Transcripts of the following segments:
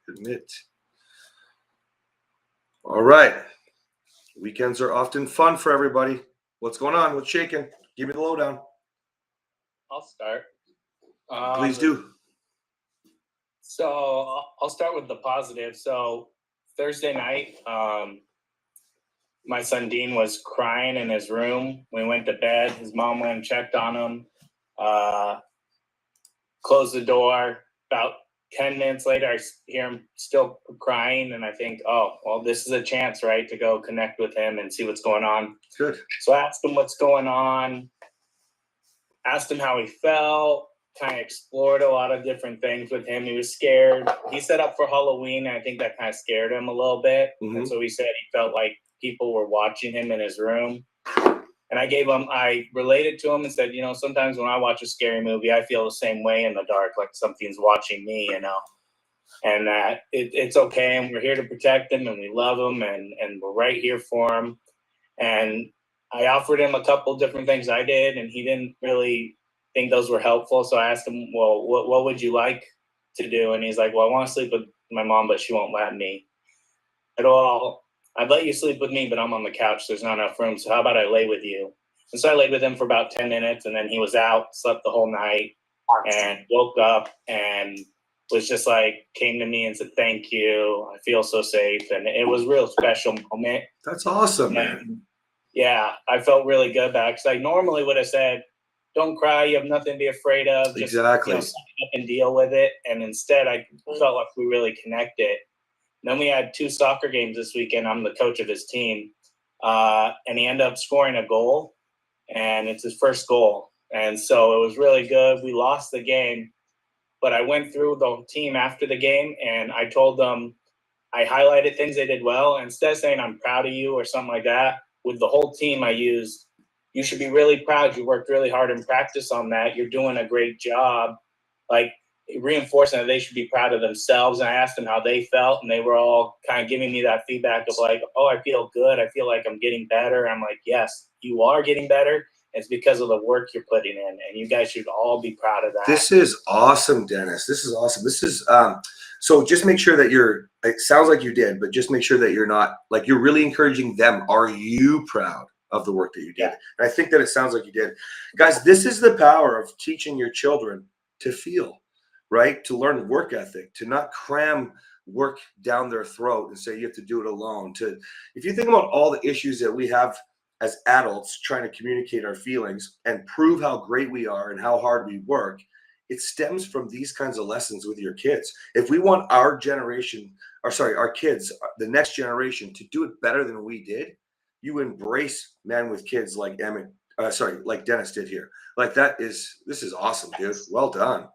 Admit. All right. Weekends are often fun for everybody. What's going on? What's shaking? Give me the lowdown. I'll start. Please do. So I'll start with the positive. So Thursday night, my son Dean was crying in his room. We went to bed. His mom went and checked on him. Closed the door. About 10 minutes later, I hear him still crying, and I think, oh, well, this is a chance, right, to go connect with him and see what's going on. Good. So I asked him what's going on, asked him how he felt, kind of explored a lot of different things with him. He was scared. He set up for Halloween, and I think that kind of scared him a little bit. Mhm. And so he said he felt like people were watching him in his room. And I related to him and said, sometimes when I watch a scary movie, I feel the same way in the dark, like something's watching me, and that it's okay. And we're here to protect him, and we love him, and we're right here for him. And I offered him a couple different things I did, and he didn't really think those were helpful. So I asked him, well, what would you like to do? And he's like, well, I want to sleep with my mom, but she won't let me. I said, well, I'd let you sleep with me, but I'm on the couch. There's not enough room. So how about I lay with you? And so I laid with him for about 10 minutes, and then he was out, slept the whole night, and woke up and was just like, came to me and said, thank you. I feel so safe. And it was a real special moment. That's awesome, man. Yeah, I felt really good about it, because I normally would have said, don't cry, you have nothing to be afraid of. Just, Exactly. Sign up and deal with it. And instead, I felt like we really connected. And then we had 2 soccer games this weekend. I'm the coach of his team. And he ended up scoring a goal, and it's his first goal. And so it was really good. We lost the game, but I went through the team after the game, and I told them, I highlighted things they did well. And instead of saying, I'm proud of you or something like that, with the whole team, I used, you should be really proud. You worked really hard in practice on that. You're doing a great job. Like, reinforcing that they should be proud of themselves. And I asked them how they felt, and they were all kind of giving me that feedback of like, oh, I feel good. I feel like I'm getting better. I'm like, yes, you are getting better. It's because of the work you're putting in, and you guys should all be proud of that. This is awesome, Dennis. This is awesome. This is so just make sure that it sounds like you did, but just make sure that you're not, like, you're really encouraging them. Are you proud of the work that you did? Yeah. And I think that it sounds like you did. Guys, this is the power of teaching your children to feel, right? To learn work ethic, to not cram work down their throat and say you have to do it alone. If you think about all the issues that we have as adults trying to communicate our feelings and prove how great we are and how hard we work, it stems from these kinds of lessons with your kids. If we want our kids, the next generation, to do it better than we did, you embrace men with kids like like Dennis did here. Like, this is awesome, dude. Well done.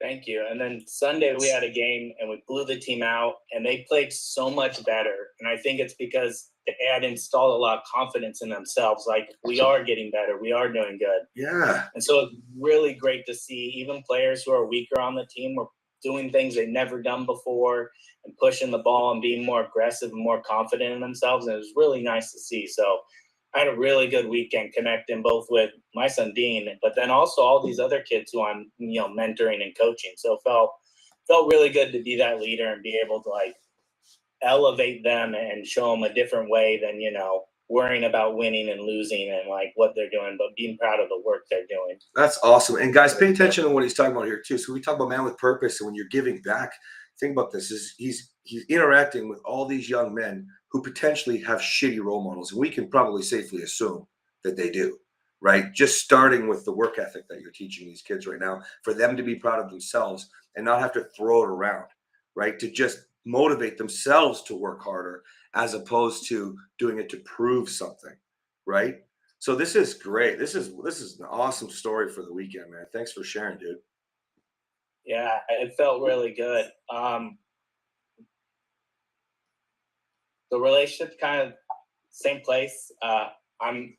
Thank you. And then Sunday we had a game, and we blew the team out, and they played so much better. And I think it's because they had installed a lot of confidence in themselves. Like, we are getting better. We are doing good. Yeah. And so it's really great to see even players who are weaker on the team were doing things they've never done before and pushing the ball and being more aggressive and more confident in themselves. And it was really nice to see. So I had a really good weekend connecting both with my son Dean, but then also all these other kids who I'm mentoring and coaching. So it felt really good to be that leader and be able to like elevate them and show them a different way than worrying about winning and losing and like what they're doing, but being proud of the work they're doing. That's awesome. And guys, pay attention to what he's talking about here too. So we talk about man with purpose, and when you're giving back, think about this: is he's interacting with all these young men who potentially have shitty role models, and we can probably safely assume that they do, right? Just starting with the work ethic that you're teaching these kids right now, for them to be proud of themselves and not have to throw it around, right? To just motivate themselves to work harder as opposed to doing it to prove something, right? So this is great. This is an awesome story for the weekend, man. Thanks for sharing, dude. Yeah, it felt really good. The relationship kind of same place. I'm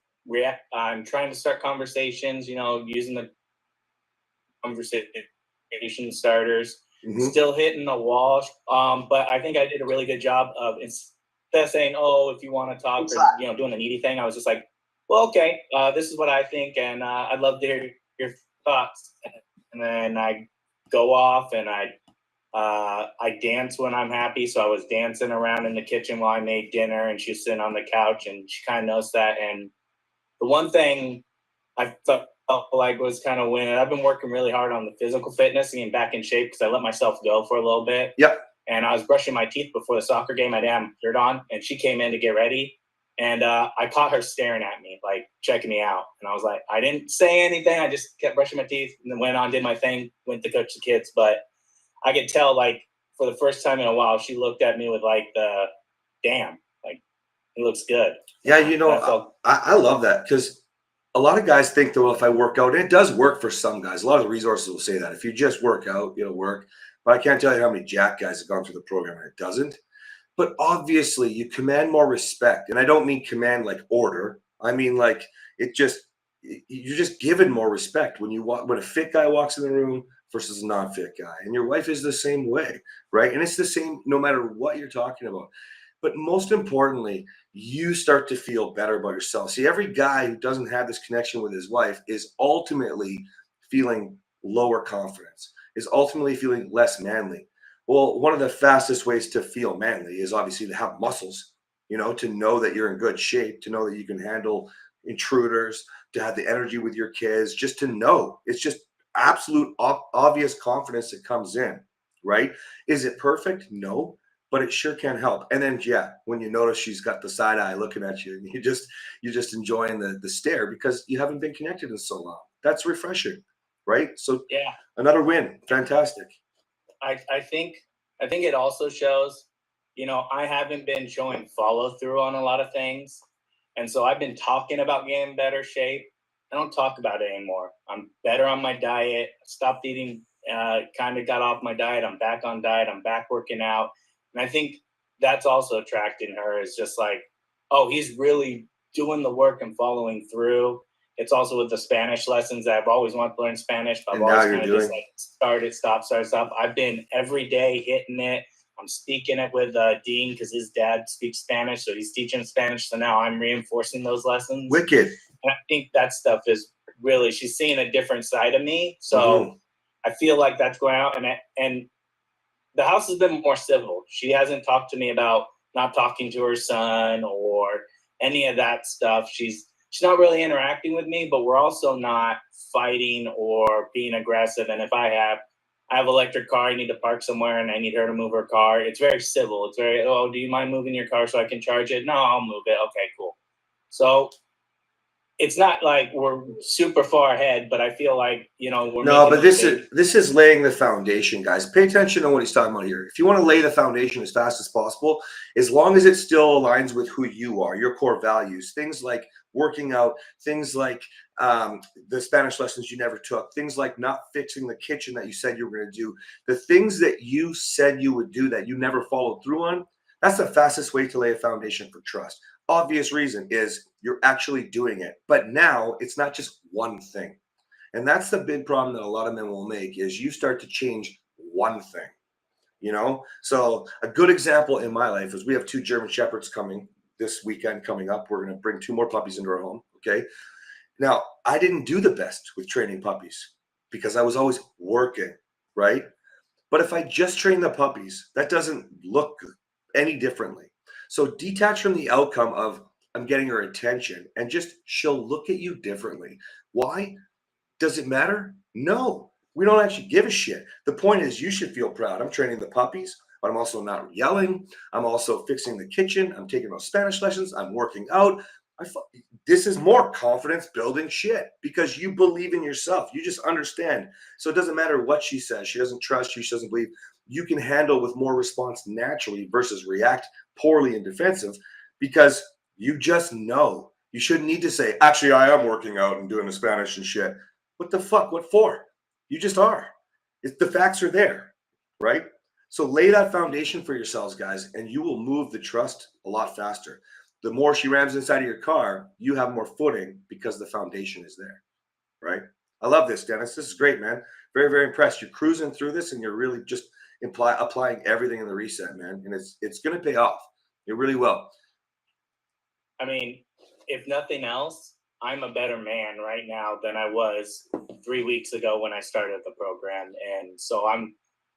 trying to start conversations, using the conversation starters. Mhm. Still hitting the wall, but I think I did a really good job of, instead of saying, "Oh, if you want to talk," or doing the needy thing, I was just like, "Well, okay, this is what I think, and I'd love to hear your thoughts." And then I go off and I I dance when I'm happy, so I was dancing around in the kitchen while I made dinner, and she was sitting on the couch, and she kind of noticed that. And the one thing I felt like was kind of winning. I've been working really hard on the physical fitness and getting back in shape because I let myself go for a little bit. Yep. And I was brushing my teeth before the soccer game. I didn't have shirt on, and she came in to get ready. And I caught her staring at me, like checking me out. And I was like, I didn't say anything. I just kept brushing my teeth and then went on, did my thing, went to coach the kids. But I could tell, like, for the first time in a while, she looked at me with like the, damn, like, it looks good. Yeah, I love that because a lot of guys think that, well, if I work out, and it does work for some guys. A lot of the resources will say that if you just work out, it'll work. But I can't tell you how many jack guys have gone through the program and it doesn't. But obviously, you command more respect, and I don't mean command like order. I mean like you're just given more respect when when a fit guy walks in the room versus a non-fit guy, and your wife is the same way, right? And it's the same no matter what you're talking about. But most importantly, you start to feel better about yourself. See, every guy who doesn't have this connection with his wife is ultimately feeling lower confidence, is ultimately feeling less manly. Well, one of the fastest ways to feel manly is obviously to have muscles, to know that you're in good shape, to know that you can handle intruders, to have the energy with your kids, just to know. It's just absolute obvious confidence that comes in, right? Is it perfect? No, but it sure can help. And then, yeah, when you notice she's got the side eye looking at you, and you're just enjoying the stare because you haven't been connected in so long. That's refreshing, right? So Yeah, another win, fantastic. I think it also shows, I haven't been showing follow through on a lot of things. And so I've been talking about getting better shape. I don't talk about it anymore. I'm better on my diet. Stopped eating, kind of got off my diet. I'm back on diet. I'm back working out. And I think that's also attracting her is just like, oh, he's really doing the work and following through. It's also with the Spanish lessons that I've always wanted to learn Spanish, but I've And now always you're kind of just doing like started, stop. I've been every day hitting it. I'm speaking it with Dean because his dad speaks Spanish, so he's teaching Spanish. So now I'm reinforcing those lessons. wicked. And I think that stuff is really, she's seeing a different side of me. So Mhm. I feel like that's going out, and the house has been more civil. She hasn't talked to me about not talking to her son or any of that stuff. She's not really interacting with me, but we're also not fighting or being aggressive. And if I have electric car, I need to park somewhere and I need her to move her car. It's very civil. It's very, oh, do you mind moving your car so I can charge it? No, I'll move it. Okay, cool. So it's not like we're super far ahead, but I feel like, we're No, making but those babies. this is laying the foundation, guys. Pay attention to what he's talking about here. If you want to lay the foundation as fast as possible, as long as it still aligns with who you are, your core values, things like working out, things like the Spanish lessons you never took, things like not fixing the kitchen that you said you were going to do, the things that you said you would do that you never followed through on, that's the fastest way to lay a foundation for trust. Obvious reason is you're actually doing it. But now it's not just one thing. And that's the big problem that a lot of men will make is you start to change one thing. So a good example in my life is we have two German Shepherds coming this weekend coming up. We're going to bring two more puppies into our home. Okay. Now, I didn't do the best with training puppies because I was always working, right? But if I just train the puppies, that doesn't look any differently. So detach from the outcome of I'm getting her attention and just she'll look at you differently. Why? Does it matter? No, we don't actually give a shit. The point is, you should feel proud. I'm training the puppies, but I'm also not yelling. I'm also fixing the kitchen. I'm taking those Spanish lessons. I'm working out. This is more confidence building shit because you believe in yourself. You just understand. So it doesn't matter what she says. She doesn't trust you. She doesn't believe. You can handle with more response naturally versus react poorly and defensive because you just know. You shouldn't need to say, actually, I am working out and doing the Spanish and shit. What the fuck? What for? You just are. The facts are there, right? So lay that foundation for yourselves, guys, and you will move the trust a lot faster. The more she rams inside of your car, you have more footing because the foundation is there, right? I love this, Dennis. This is great, man. Very, very impressed. You're cruising through this, and you're really just applying everything in the reset, man. And it's going to pay off. It really will. I mean, if nothing else, I'm a better man right now than I was 3 weeks ago when I started the program. And so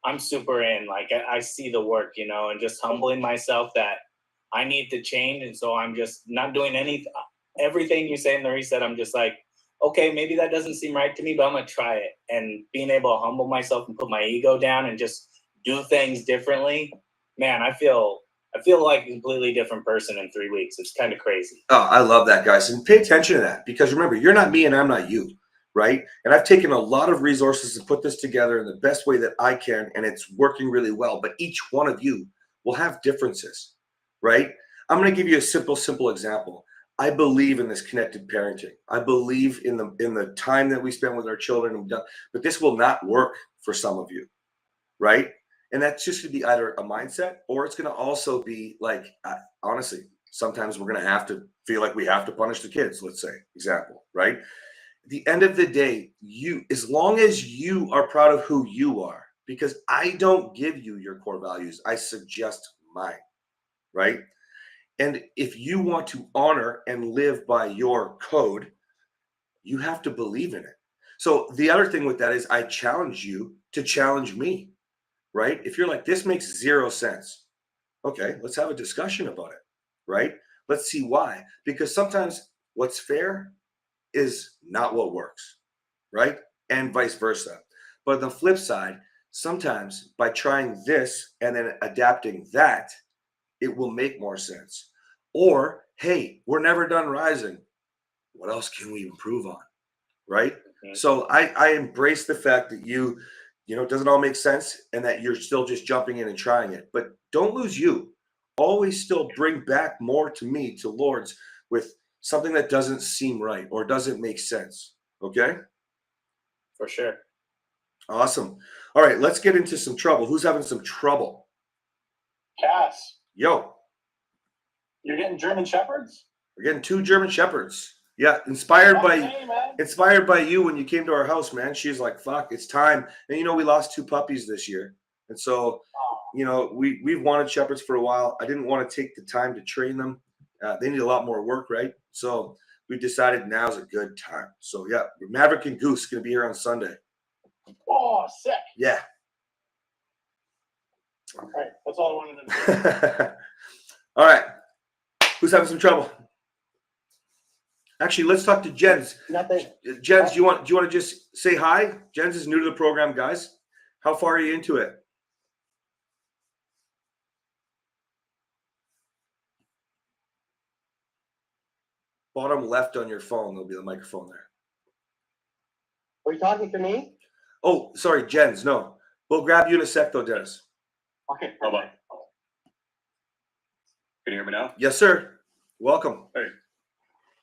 I'm super in. Like I see the work, you know, and just humbling myself that I need to change, and so I'm just not doing everything you say in the reset. I'm just like, okay, maybe that doesn't seem right to me, but I'm gonna try it. And being able to humble myself and put my ego down and just do things differently, man, I feel like a completely different person in 3 weeks. It's kind of crazy. Oh, I love that, guys. And pay attention to that, because remember, you're not me and I'm not you, right? And I've taken a lot of resources to put this together in the best way that I can, and it's working really well. But each one of you will have differences, right? I'm going to give you a simple example. I believe in this connected parenting. I believe in the time that we spend with our children, but this will not work for some of you, right? And that's just going to be either a mindset, or it's going to also be like, honestly, sometimes we're going to have to feel like we have to punish the kids, let's say, example, right? At the end of the day, as long as you are proud of who you are, because I don't give you your core values, I suggest mine, right? And if you want to honor and live by your code, you have to believe in it. So the other thing with that is I challenge you to challenge me, right? If you're like, this makes zero sense, okay, let's have a discussion about it, right? Let's see why. Because sometimes what's fair is not what works, right? And vice versa. But on the flip side, sometimes by trying this and then adapting that, it will make more sense. Or, hey, we're never done rising. What else can we improve on? Right? Mhm. So I embrace the fact that it doesn't all make sense and that you're still just jumping in and trying it. But don't lose you. Always still bring back more to me, to Lords, with something that doesn't seem right or doesn't make sense. Okay? For sure. Awesome. All right, let's get into some trouble. Who's having some trouble? Cass, Yo, you're getting German Shepherds? we're getting 2 German Shepherds. Yeah, inspired by Okay, man. inspired by you when you came to our house, man. She's like, fuck, it's time. And we lost 2 puppies this year. And so, we've wanted shepherds for a while. I didn't want to take the time to train them. They need a lot more work, right? So we decided now's a good time. So yeah, Maverick and Goose gonna be here on Sunday. Oh, sick. Yeah. All right, that's all I wanted to know. All right. Who's having some trouble? Actually, let's talk to Jens. Nothing. Jens, do you want to just say hi? Jens is new to the program, guys. How far are you into it? Bottom left on your phone, there'll be the microphone there. Were you talking to me? Oh, sorry, Jens. No, we'll grab you in a sec, though, Dennis. Okay. Hold on. Can you hear me now? Yes, sir. Welcome. Yeah,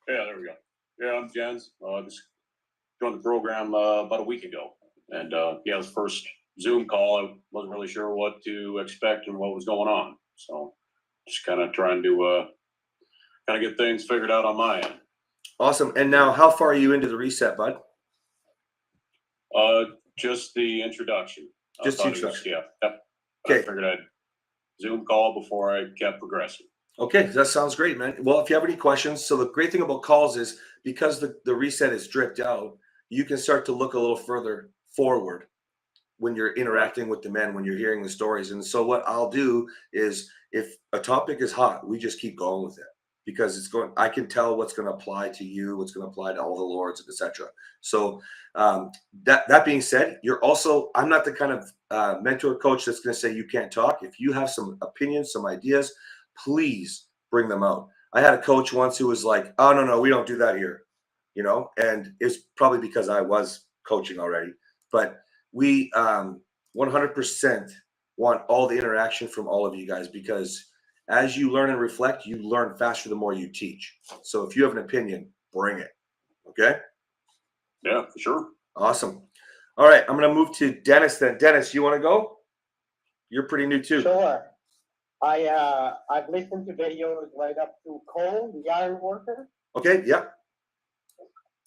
there we go. Yeah, I'm Jens. Just joined the program about a week ago. And it was the first Zoom call. I wasn't really sure what to expect and what was going on. So just kind of trying to get things figured out on my end. Awesome. And now, how far are you into the reset, bud? Just the introduction. Just the introduction. I Okay. figured I'd Zoom call before I kept progressing. Okay, that sounds great, man. Well, if you have any questions, so the great thing about calls is because the reset is dripped out, you can start to look a little further forward when you're interacting with the men, when you're hearing the stories. And so what I'll do is, if a topic is hot, we just keep going with it, because I can tell what's going to apply to you, what's going to apply to all the Lords, etc. So that being said, I'm not the kind of mentor coach that's going to say you can't talk. If you have some opinions, some ideas, please bring them out. I had a coach once who was like, oh, no, we don't do that here, and it's probably because I was coaching already. But we 100% want all the interaction from all of you guys, because as you learn and reflect, you learn faster the more you teach. So if you have an opinion, bring it. Okay? Yeah, for sure. Awesome. All right, I'm going to move to Dennis then. Dennis, you want to go? You're pretty new too. Sure. I've listened to videos right up to Cole, the iron worker. Okay, yeah.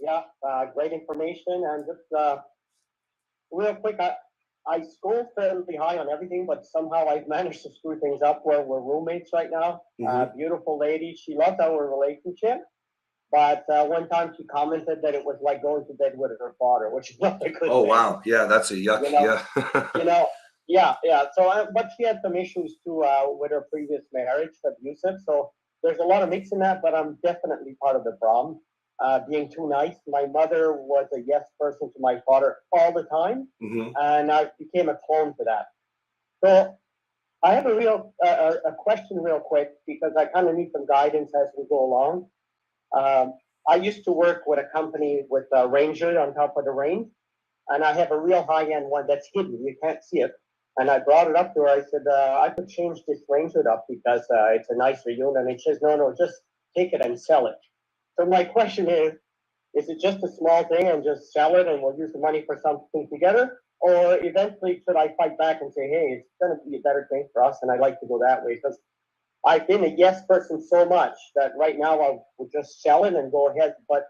Yeah, great information. And just real quick, I score fairly high on everything, but somehow I've managed to screw things up where we're roommates right now. Beautiful lady. She loves our relationship. But one time she commented that it was like going to bed with her father, which is not a good thing. Oh, wow. Yeah, that's a yuck. You know, Yeah, yeah. So, but she had some issues too with her previous marriage, abusive. So there's a lot of mix in that, but I'm definitely part of the problem. Being too nice. My mother was a yes person to my father all the time, Hmm. and I became a clone to that. So I have a question real quick because I kind of need some guidance as we go along. I used to work with a company with a Ranger on top of the range, and I have a real high end one that's hidden. You can't see it. And I brought it up to her. I said, I could change this Ranger up because it's a nicer unit. And she says, no, no, just take it and sell it. So my question is it just a small thing and just sell it and we'll use the money for something together? Or eventually should I fight back and say, hey, it's going to be a better thing for us and I'd like to go that way? Because I've been a yes person so much that right now I would just sell it and go ahead. But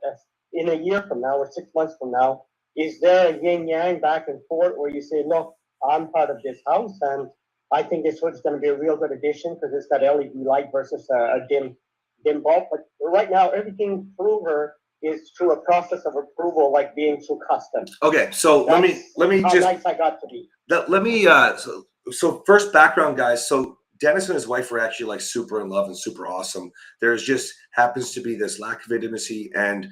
in a year from now or 6 months from now, is there a yin yang back and forth where you say, look, I'm part of this house and I think this one's going to be a real good addition because it's got LED light versus a dim bulb. But right now, everything through her is through a process of approval, like being through custom. Okay, so let me How just nice I got to be. let me so first background, guys. So Dennis and his wife were actually like super in love and super awesome. There's just happens to be this lack of intimacy, and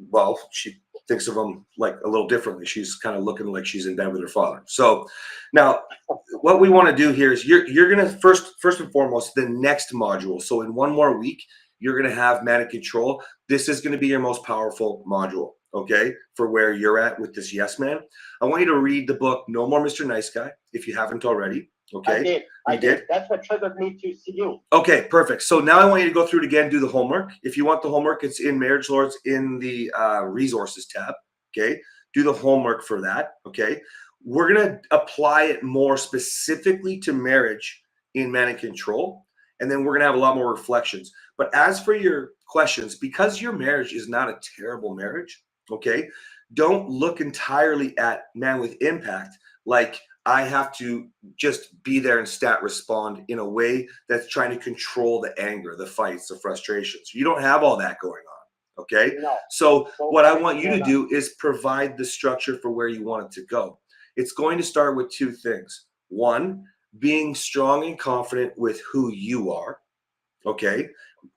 well, she thinks of him like a little differently. She's kind of looking like she's in bed with her father. So now what we want to do here is you're gonna first and foremost the next module. So in one more week, you're gonna have Manic Control. This is gonna be your most powerful module, okay, for where you're at with this yes man. I want you to read the book No More Mr. Nice Guy if you haven't already. Okay. I did. That's what triggered me to see you. Okay, perfect. So now I want you to go through it again, do the homework. If you want the homework, it's in Marriage Lords in the resources tab. Okay. Do the homework for that. Okay. We're going to apply it more specifically to marriage in Manic Control. And then we're going to have a lot more reflections. But as for your questions, because your marriage is not a terrible marriage, okay, don't look entirely at Man with Impact like I have to just be there and stat respond in a way that's trying to control the anger, the fights, the frustrations. You don't have all that going on. Okay. No. So what I want you to do is provide the structure for where you want it to go. It's going to start with two things. One, being strong and confident with who you are. Okay.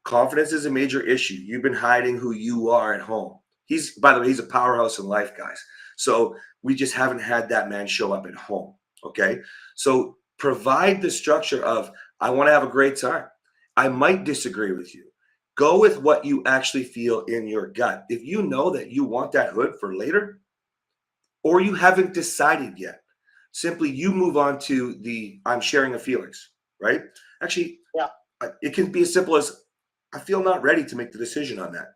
Confidence is a major issue. You've been hiding who you are at home. He's, by the way, he's a powerhouse in life, guys. So we just haven't had that man show up at home. Okay. So provide the structure of, I want to have a great time. I might disagree with you. Go with what you actually feel in your gut. If you know that you want that hood for later, or you haven't decided yet, simply you move on to the I'm sharing of feelings, right? Actually, yeah, it can be as simple as I feel not ready to make the decision on that.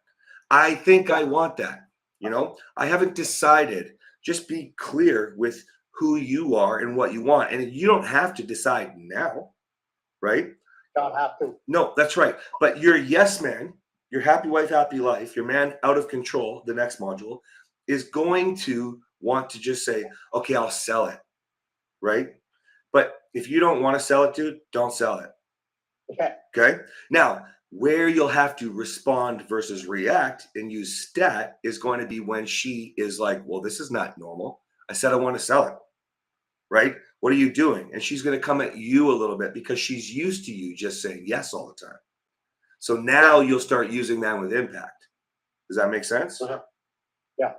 I think I want that. You know, I haven't decided. Just be clear with who you are and what you want. And you don't have to decide now, right? Don't have to. No, that's right. But your yes man, your happy wife, happy life, your man out of control, the next module, is going to want to just say, okay, I'll sell it, right? But if you don't want to sell it, dude, don't sell it. Okay. Okay. Now, where you'll have to respond versus react and use stat is going to be when she is like, well, this is not normal. I said I want to sell it. Right? What are you doing? And she's going to come at you a little bit because she's used to you just saying yes all the time. So now you'll start using that with impact. Does that make sense? Uh-huh. Yeah.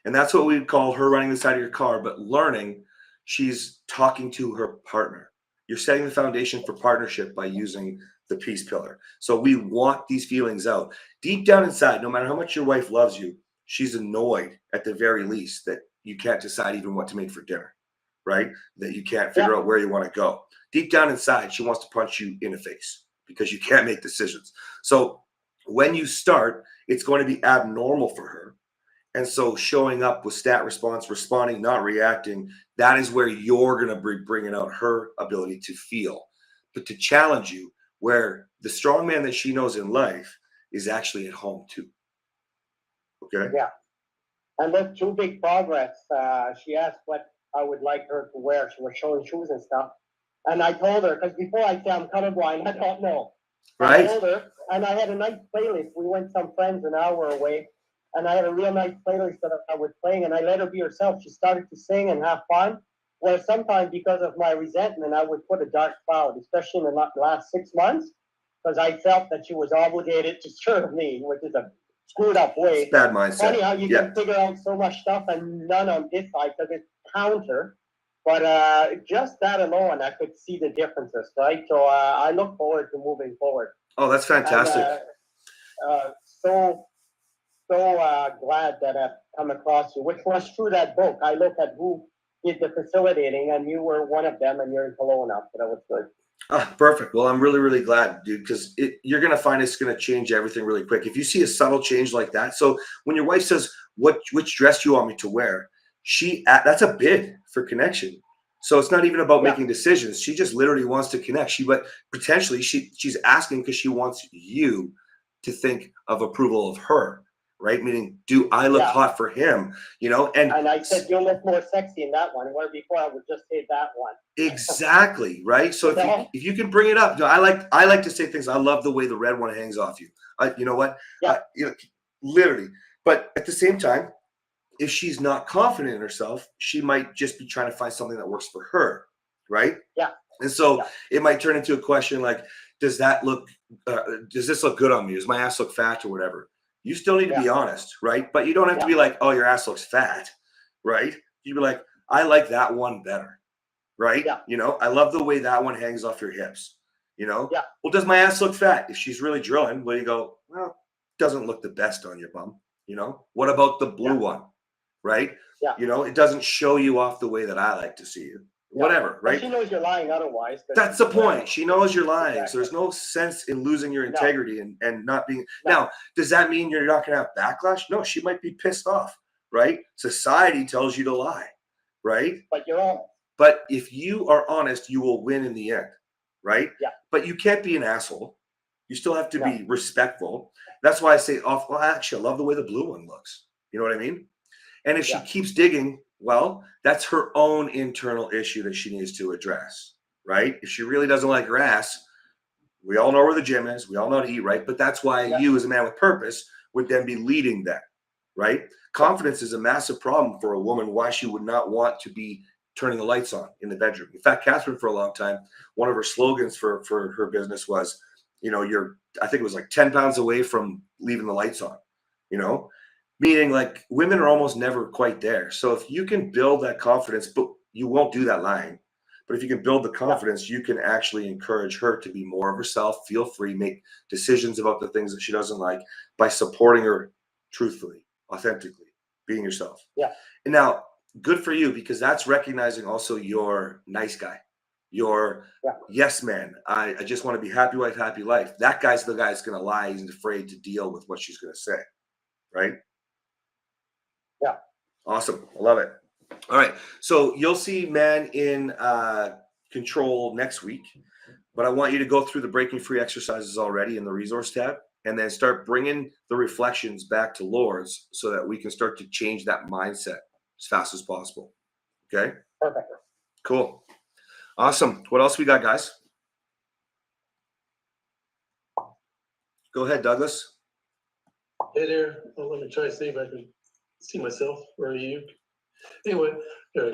And that's what we call her running the side of your car, but learning she's talking to her partner. You're setting the foundation for partnership by using the peace pillar. So we want these feelings out. Deep down inside, no matter how much your wife loves you, she's annoyed at the very least that you can't decide even what to make for dinner, right? That you can't figure out where you want to go. Deep down inside, she wants to punch you in the face because you can't make decisions. So when you start, it's going to be abnormal for her. And so showing up with stat response, responding, not reacting, that is where you're going to be bringing out her ability to feel, but to challenge you where the strong man that she knows in life is actually at home too. Okay. Yeah. And then two big progress. She asked what I would like her to wear. She was showing shoes and stuff. And I told her, because before I say I'm colorblind, I don't know. Right. I told her, and I had a nice playlist. We went some friends an hour away, and I had a real nice playlist that I was playing, and I let her be herself. She started to sing and have fun. where sometimes because of my resentment, I would put a dark cloud, especially in the last 6 months, because I felt that she was obligated to serve me, which is a screwed up way. It's bad Funny mindset. how you Yeah. can figure out so much stuff and none on this side because it's counter. But just that alone, I could see the differences, right? So I look forward to moving forward. Oh, that's fantastic. And, so glad that I've come across you, which was through that book. I looked at who did the facilitating, and you were one of them, and you're in Kelowna, so that was good. Ah, perfect. Well, I'm really, really glad, dude, because you're going to find it's going to change everything really quick. If you see a subtle change like that. So when your wife says, which dress do you want me to wear? That's a bid for connection. So it's not even about Yeah. making decisions. She just literally wants to connect. But potentially she's asking because she wants you to think of approval of her, right? Meaning, do I look Yeah. hot for him? And I said, you'll look more sexy in that one, where before I would just say that one. exactly, right? So if you can bring it up, I like to say things. I love the way the red one hangs off you. You know what? Yeah. Literally. But at the same time, if she's not confident in herself, she might just be trying to find something that works for her, right? Yeah. And so Yeah. it might turn into a question like, does this look good on me? Does my ass look fat or whatever? You still need to be honest, right? But you don't have to be like, oh, your ass looks fat, right? You'd be like, I like that one better, right? Yeah. I love the way that one hangs off your hips, Yeah. Well, does my ass look fat? If she's really drilling, well, you go, well, doesn't look the best on your bum, What about the blue one, right? Yeah. It doesn't show you off the way that I like to see you. Yeah. Whatever, But right? she knows you're lying otherwise. That's the point. She knows you're lying. So Exactly. there's no sense in losing your integrity and not being. No. Now, does that mean you're not going to have backlash? No, she might be pissed off, right? Society tells you to lie, right? But you're honest. But if you are honest, you will win in the end, right? Yeah. But you can't be an asshole. You still have to be respectful. That's why I say, well, actually, I love the way the blue one looks. You know what I mean? And if she keeps digging, well, that's her own internal issue that she needs to address, right? If she really doesn't like her ass, we all know where the gym is. We all know how to eat right. But that's why you, as a man with purpose, would then be leading that, right? Confidence is a massive problem for a woman, why she would not want to be turning the lights on in the bedroom. In fact, Catherine, for a long time, one of her slogans for her business was, I think it was like 10 pounds away from leaving the lights on, meaning like women are almost never quite there. So if you can build that confidence, but you won't do that lying, but if you can build the confidence, you can actually encourage her to be more of herself, feel free, make decisions about the things that she doesn't like by supporting her truthfully, authentically, being yourself. Yeah. And now, good for you, because that's recognizing also your nice guy, your yes man. I just want to be happy wife, happy life. That guy's the guy that's going to lie. He's afraid to deal with what she's going to say, right? Yeah. Awesome. I love it. All right. So you'll see Man in Control next week, but I want you to go through the Breaking Free exercises already in the resource tab, and then start bringing the reflections back to Lords so that we can start to change that mindset as fast as possible. Okay. Perfect. Cool. Awesome. What else we got, guys? Go ahead, Douglas. Hey there. I'm going to try to see if I can see myself. Where are you? Anyway, there we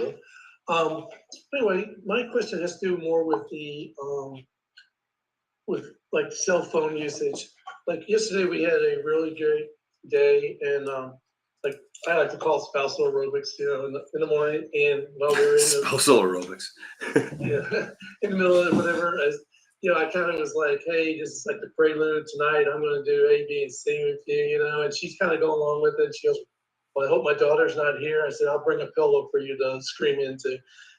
go. Anyway, my question has to do more with the with like cell phone usage. Like yesterday, we had a really great day, and like I like to call it spousal aerobics, in the morning, and while we were in the Spousal aerobics. in the middle of whatever, I kind of was like, hey, this is like the prelude tonight. I'm going to do A, B, and C with you, and she's kind of going along with it. She goes, well, I hope my daughter's not here. I said, I'll bring a pillow for you to scream into.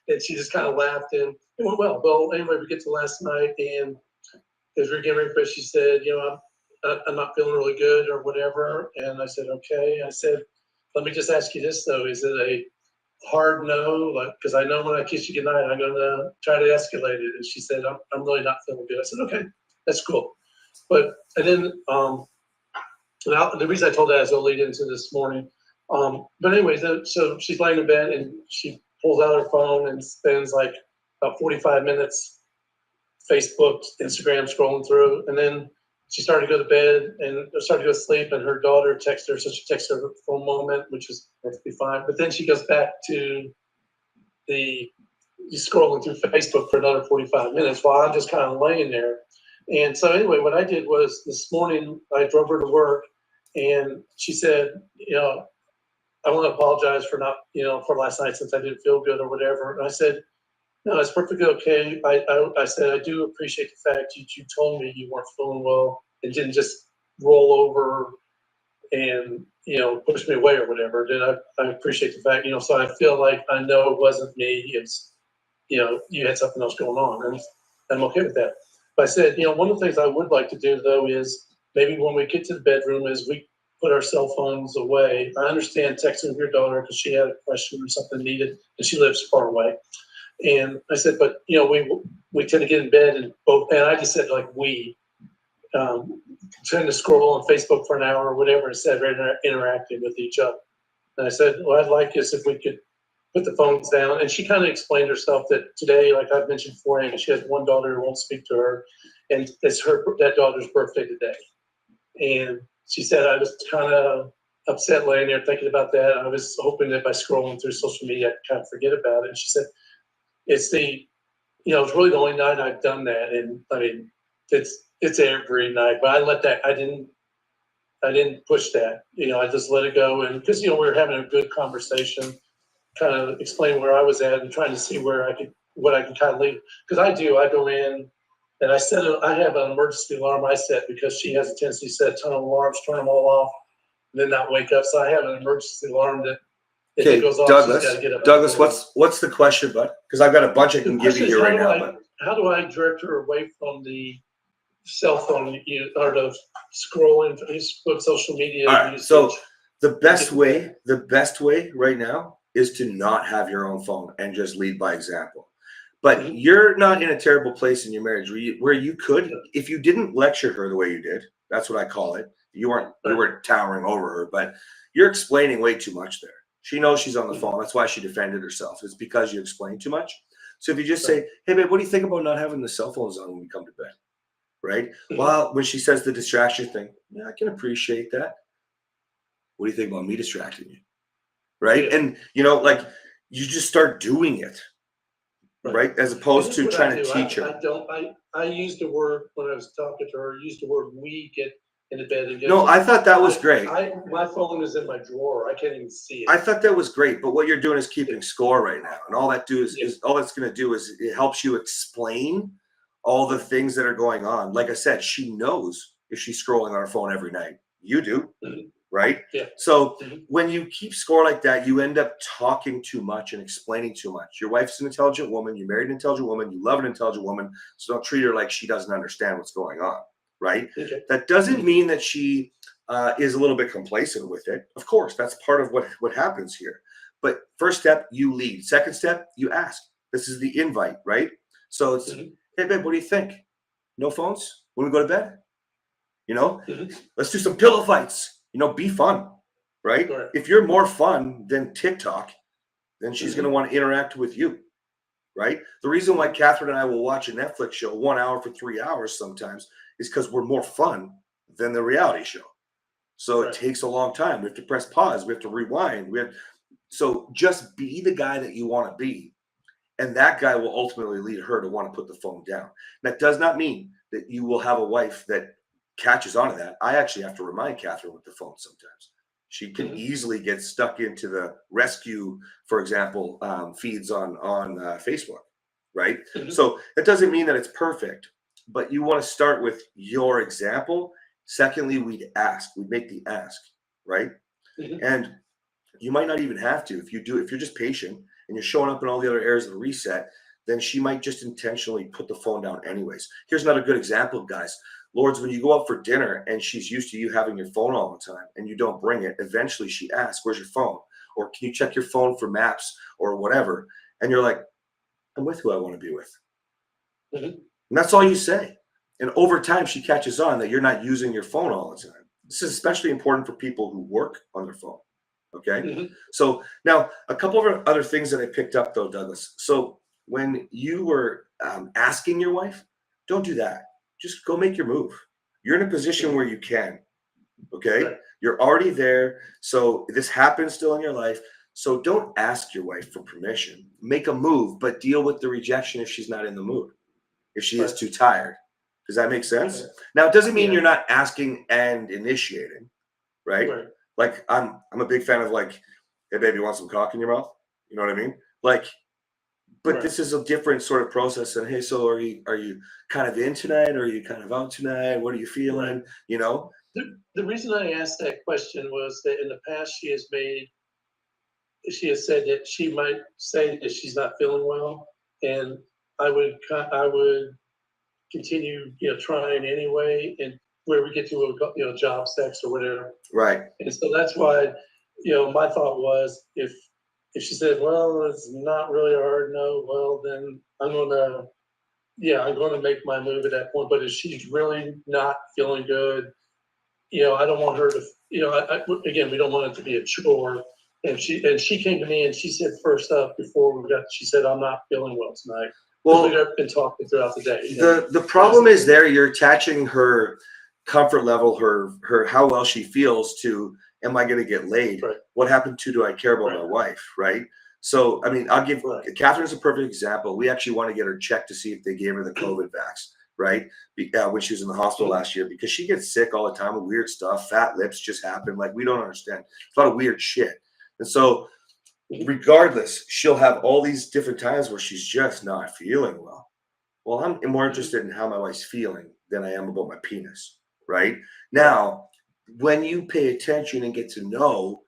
And she just kind of laughed, and it went well. Well, anyway, we get to last night, and as we were getting ready for it, she said, I'm not feeling really good or whatever. And I said, okay. I said, let me just ask you this, though. Is it a hard no? Because I know when I kiss you goodnight, I'm going to try to escalate it. And she said, I'm really not feeling good. I said, okay, that's cool. And then the reason I told that is I'll lead into this morning. But anyways, so she's laying in bed, and she pulls out her phone and spends like about 45 minutes Facebook, Instagram scrolling through. And then she started to go to bed and started to go to sleep, and her daughter texted her, so she texted her for a moment, which was perfectly fine. But then she goes back to the scrolling through Facebook for another 45 minutes while I'm just kind of laying there. And so anyway, what I did was this morning I drove her to work, and she said, I want to apologize for not, for last night since I didn't feel good or whatever. And I said, no, it's perfectly okay. I said, I do appreciate the fact you told me you weren't feeling well and didn't just roll over and, push me away or whatever. Then I appreciate the fact, so I feel like I know it wasn't me. It's, you had something else going on, and I'm okay with that. But I said, one of the things I would like to do though is maybe when we get to the bedroom is we put our cell phones away. I understand texting with your daughter because she had a question or something needed, and she lives far away. And I said, but we tend to get in bed and I just said like tend to scroll on Facebook for an hour or whatever instead of interacting with each other. And I said, what I'd like is if we could put the phones down. And she kind of explained herself that today, like I've mentioned before, and she has one daughter who won't speak to her, and it's that daughter's birthday today. And she said, I was kind of upset laying there thinking about that. I was hoping that by scrolling through social media, I could kind of forget about it. And she said, it's really the only night I've done that. And I mean, it's every night, but I didn't push that. I just let it go. And because, we were having a good conversation, kind of explaining where I was at and trying to see what I could kind of leave. Because I go in and I have an emergency alarm I set because she has a tendency to set a ton of alarms, turn them all off, and then not wake up. So I have an emergency alarm that if it goes off, Douglas, she's got to get up. Douglas, what's the question, bud? Because I've got a bunch I can give you here right now. But how do I direct her away from the cell phone or the scrolling Facebook, social media? All right, so the best way right now is to not have your own phone and just lead by example. But you're not in a terrible place in your marriage where you could, if you didn't lecture her the way you did, that's what I call it. You weren't towering over her, but you're explaining way too much there. She knows she's on the phone. That's why she defended herself. It's because you explained too much. So if you just say, hey, babe, what do you think about not having the cell phones on when we come to bed? Right? Well, when she says the distraction thing, yeah, I can appreciate that. What do you think about me distracting you? Right? Yeah. And, you just start doing it. Right? As opposed to trying to teach her. I used the word, when I was talking to her, we get in the bed and get. No, I thought that was great. My phone is in my drawer. I can't even see it. I thought that was great, but what you're doing is keeping score right now. And all that all that's going to do is it helps you explain all the things that are going on. Like I said, she knows if she's scrolling on her phone every night. You do, right? Yeah. So when you keep score like that, you end up talking too much and explaining too much. Your wife's an intelligent woman. You married an intelligent woman. You love an intelligent woman. So don't treat her like she doesn't understand what's going on, right? Okay. That doesn't mean that she is a little bit complacent with it. Of course, that's part of what happens here. But first step, you lead. Second step, you ask. This is the invite, right? So it's, hey, babe, what do you think? No phones when we go to bed? Let's do some pillow fights. Be fun, right? Sure. If you're more fun than TikTok, then she's going to want to interact with you, right? The reason why Catherine and I will watch a Netflix show 1 hour for 3 hours sometimes is because we're more fun than the reality show. So It takes a long time. We have to press pause. We have to rewind. So just be the guy that you want to be. And that guy will ultimately lead her to want to put the phone down. That does not mean that you will have a wife that catches on to that. I actually have to remind Catherine with the phone sometimes. She can easily get stuck into the rescue, for example, feeds on Facebook, right? So that doesn't mean that it's perfect, but you want to start with your example. Secondly, we'd make the ask, right? And you might not even have to. If you're just patient and you're showing up in all the other areas of the reset, then she might just intentionally put the phone down anyways. Here's another good example, guys. Lords, when you go out for dinner and she's used to you having your phone all the time and you don't bring it, eventually she asks, where's your phone? Or can you check your phone for maps or whatever? And you're like, I'm with who I want to be with. And that's all you say. And over time, she catches on that you're not using your phone all the time. This is especially important for people who work on their phone. Okay. So now a couple of other things that I picked up though, Douglas. So when you were asking your wife, don't do that. Just go make your move. You're in a position where you can. Okay. Right. You're already there. So this happens still in your life. So don't ask your wife for permission. Make a move, but deal with the rejection if she's not in the mood, if she is Right. too tired. Does that make sense? Right. Now, it doesn't mean Yeah. you're not asking and initiating, right? Right. Like I'm a big fan of like, hey baby, you want some cock in your mouth? You know what I mean? Like, but Right. this is a different sort of process than, hey, so are you kind of in tonight, or are you kind of out tonight? What are you feeling? You know? The reason I asked that question was that in the past she has said that she might say that she's not feeling well, and I would continue, trying anyway, and where we get to a job sex or whatever. Right. And so that's why, my thought was if she said, well, it's not really a hard no, well, then I'm gonna make my move at that point. But if she's really not feeling good, I don't want her to, again, we don't want it to be a chore. And she came to me and she said first up she said, I'm not feeling well tonight. Well, We've been talking throughout the day. the problem is there, you're attaching her comfort level, her how well she feels to, am I going to get laid? Right. What happened to, do I care about Right. my wife? Right. So, I mean, I'll give Right. Catherine's a perfect example. We actually want to get her checked to see if they gave her the COVID vax, right? When she was in the hospital last year, because she gets sick all the time with weird stuff. Fat lips just happen. Like, we don't understand. It's a lot of weird shit. And so, regardless, she'll have all these different times where she's just not feeling well. Well, I'm more interested in how my wife's feeling than I am about my penis, right? Now, when you pay attention and get to know,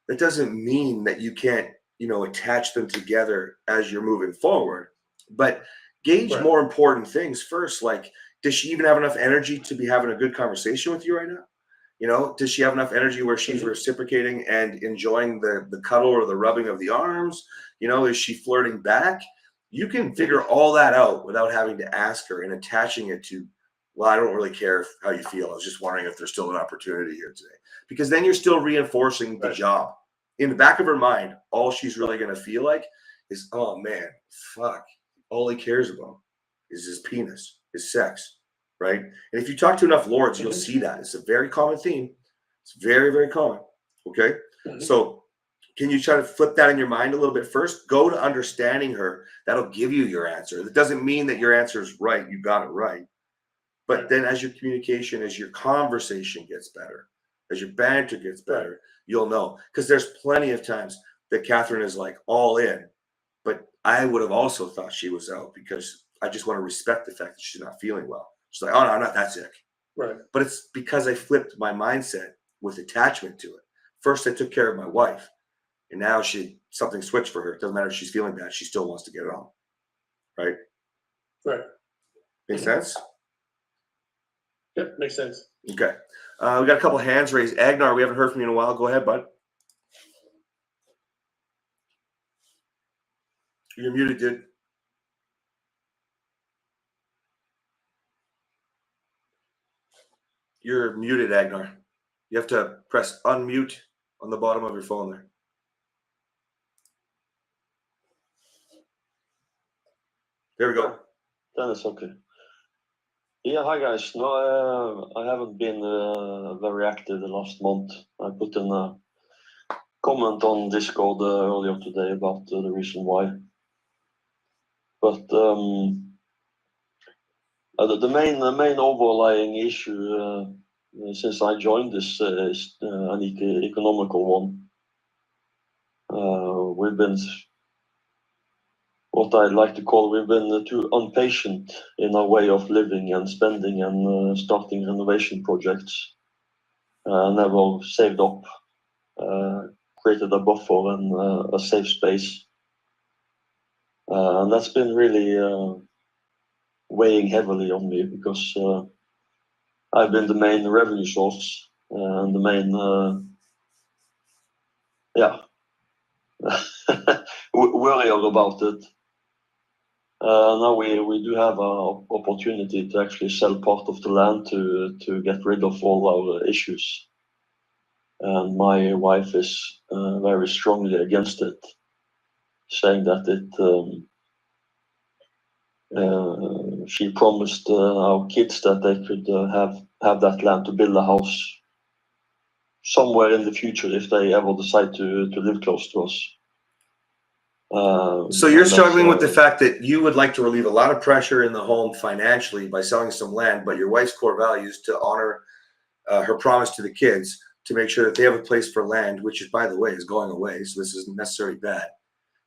that doesn't mean that you can't, attach them together as you're moving forward. But gauge Right. more important things first. Like, does she even have enough energy to be having a good conversation with you right now? Does she have enough energy where she's reciprocating and enjoying the cuddle or the rubbing of the arms? Is she flirting back? You can figure all that out without having to ask her and attaching it to, well, I don't really care how you feel. I was just wondering if there's still an opportunity here today. Because then you're still reinforcing the Right. job. In the back of her mind, all she's really going to feel like is, oh man, fuck. All he cares about is his penis, his sex, right? And if you talk to enough lords, you'll see that. It's a very common theme. It's very, very common. Okay? Mhm. So can you try to flip that in your mind a little bit first? Go to understanding her. That'll give you your answer. That doesn't mean that your answer is right. You got it right. But then as your communication, as your conversation gets better, as your banter gets better, you'll know. Because there's plenty of times that Catherine is like all in, but I would have also thought she was out because I just want to respect the fact that she's not feeling well. She's like, oh no, I'm not that sick. Right. But it's because I flipped my mindset with attachment to it. First, I took care of my wife, and now something switched for her. It doesn't matter if she's feeling bad; she still wants to get it on. Right? Right. Make sense? Yep. Makes sense. Okay. We got a couple hands raised. Agnar, we haven't heard from you in a while. Go ahead, bud. You're muted, dude. You're muted, Agnar. You have to press unmute on the bottom of your phone there. There we go. Then it's okay. Yeah, hi guys. No, I haven't been very active the last month. I put in a comment on Discord earlier today about the reason why. But the main overlying issue since I joined this is an economical one. We've been what I'd like to call, we've been too impatient in our way of living and spending and starting renovation projects. Never saved up, created a buffer and a safe space. And that's been really weighing heavily on me because I've been the main revenue source and the main, worrier about it. Now we do have an opportunity to actually sell part of the land to get rid of all our issues. And my wife is very strongly against it, saying that she promised our kids that they could have that land to build a house somewhere in the future if they ever decide to live close to us. So you're and that's, struggling with the fact that you would like to relieve a lot of pressure in the home financially by selling some land, but your wife's core values to honor her promise to the kids to make sure that they have a place for land, which is, by the way, is going away. So this isn't necessarily bad.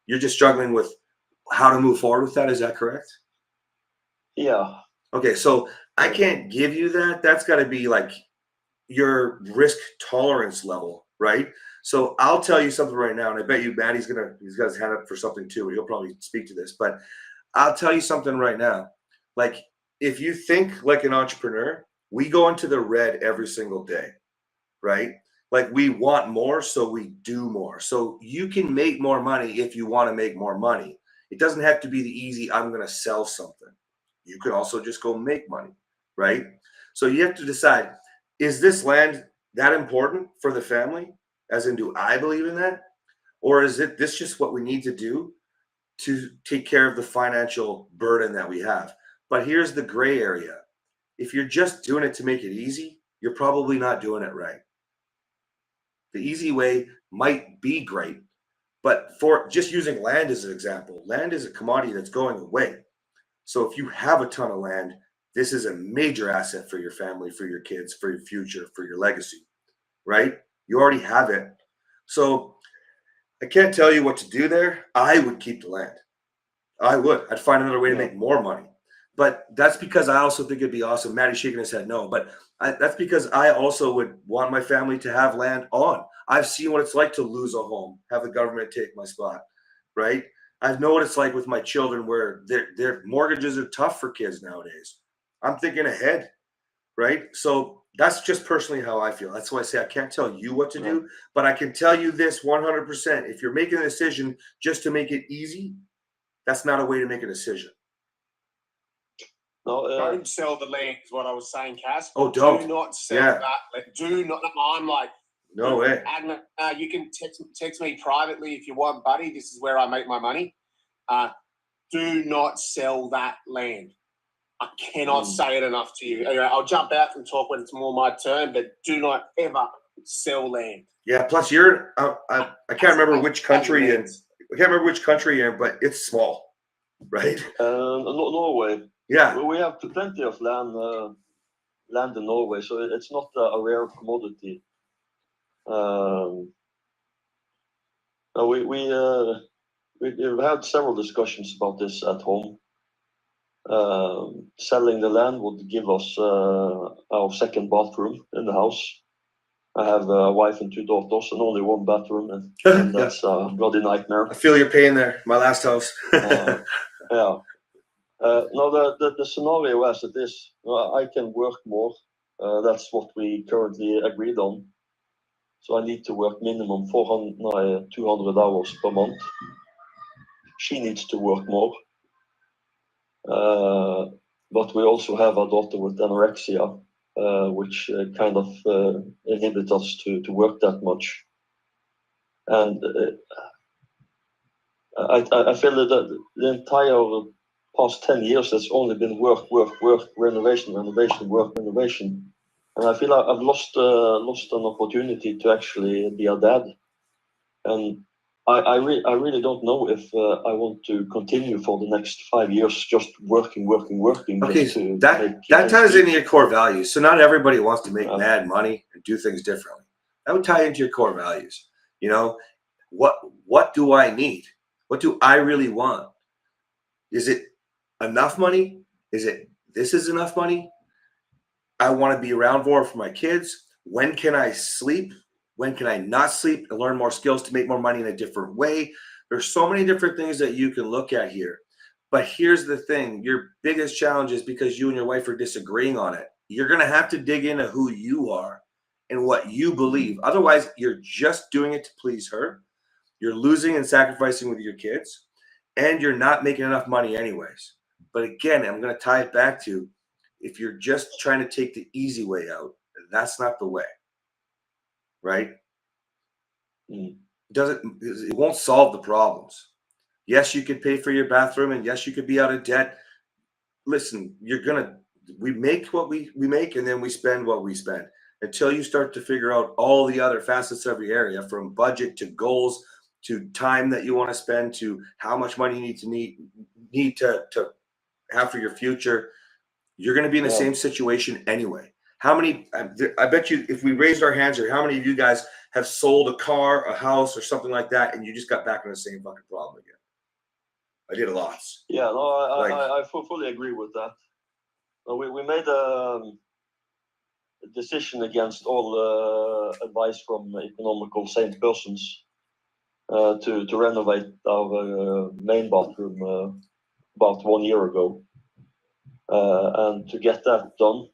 You're just struggling with how to move forward with that. Is that correct? Yeah. Okay, so I can't give you that. That's got to be like your risk tolerance level, right? So I'll tell you something right now, and I bet you Maddie's he's got his hand up for something too, and he'll probably speak to this, but I'll tell you something right now. Like, if you think like an entrepreneur, we go into the red every single day, right? Like, we want more, so we do more. So you can make more money if you want to make more money. It doesn't have to be the easy, I'm going to sell something. You can also just go make money, right? So you have to decide, is this land that important for the family? As in, do I believe in that? Or is this just what we need to do to take care of the financial burden that we have? But here's the gray area. If you're just doing it to make it easy, you're probably not doing it right. The easy way might be great, but for just using land as an example, land is a commodity that's going away. So if you have a ton of land, this is a major asset for your family, for your kids, for your future, for your legacy, right? You already have it. So I can't tell you what to do there. I would keep the land. I would. I'd find another way to make more money. But that's because I also think it'd be awesome. Maddie's shaking his head no. But that's because I also would want my family to have land on. I've seen what it's like to lose a home, have the government take my spot, right? I know what it's like with my children where their mortgages are tough for kids nowadays. I'm thinking ahead, right? So that's just personally how I feel. That's why I say I can't tell you what to do, but I can tell you this 100%. If you're making a decision just to make it easy, that's not a way to make a decision. No, Don't sell the land is what I was saying, Cass. Oh, don't. Do not sell Yeah. that. Do not. I'm like, No way. Agner, you can text me privately if you want, buddy. This is where I make my money. Do not sell that land. I cannot say it enough to you. Anyway, I'll jump out and talk when it's more my turn, but do not ever sell land. Yeah. Plus, you're I can't remember which country and I can't remember which country you're in, but it's small, right? Norway. Yeah. We have plenty of land in Norway, so it's not a rare commodity. We've had several discussions about this at home. Selling the land would give us our second bathroom in the house. I have a wife and 2 daughters and only 1 bathroom, and that's a bloody nightmare. I feel your pain there. My last house. Yeah. No, the scenario as it is, I can work more. That's what we currently agreed on. So I need to work minimum 200 hours per month. She needs to work more. But we also have a daughter with anorexia, which kind of inhibits us to work that much. And I feel that the entire past 10 years has only been work, renovation, work, renovation. And I feel I've lost an opportunity to actually be a dad. And I really don't know if I want to continue for the next 5 years just working. Okay, that ties into your core values. So not everybody wants to make mad money and do things differently. That would tie into your core values. You know, what do I need? What do I really want? Is it enough money? Is it this is enough money? I want to be around more for my kids. When can I sleep? When can I not sleep and learn more skills to make more money in a different way? There's so many different things that you can look at here. But here's the thing. Your biggest challenge is because you and your wife are disagreeing on it. You're going to have to dig into who you are and what you believe. Otherwise, you're just doing it to please her. You're losing and sacrificing with your kids. And you're not making enough money anyways. But again, I'm going to tie it back to if you're just trying to take the easy way out, that's not the way. Right? It won't solve the problems. Yes, you could pay for your bathroom, and yes, you could be out of debt. Listen, we make what we make, and then we spend what we spend until you start to figure out all the other facets of your area, from budget to goals to time that you want to spend, to how much money you need to have for your future, you're going to be in the Yeah. same situation anyway. How many, I bet you, if we raised our hands here, how many of you guys have sold a car, a house, or something like that, and you just got back in the same fucking problem again? I did lots. Yeah, no, Like- I fully agree with that. We made a decision against all advice from economical sane persons to renovate our main bathroom about 1 year ago. And to get that done,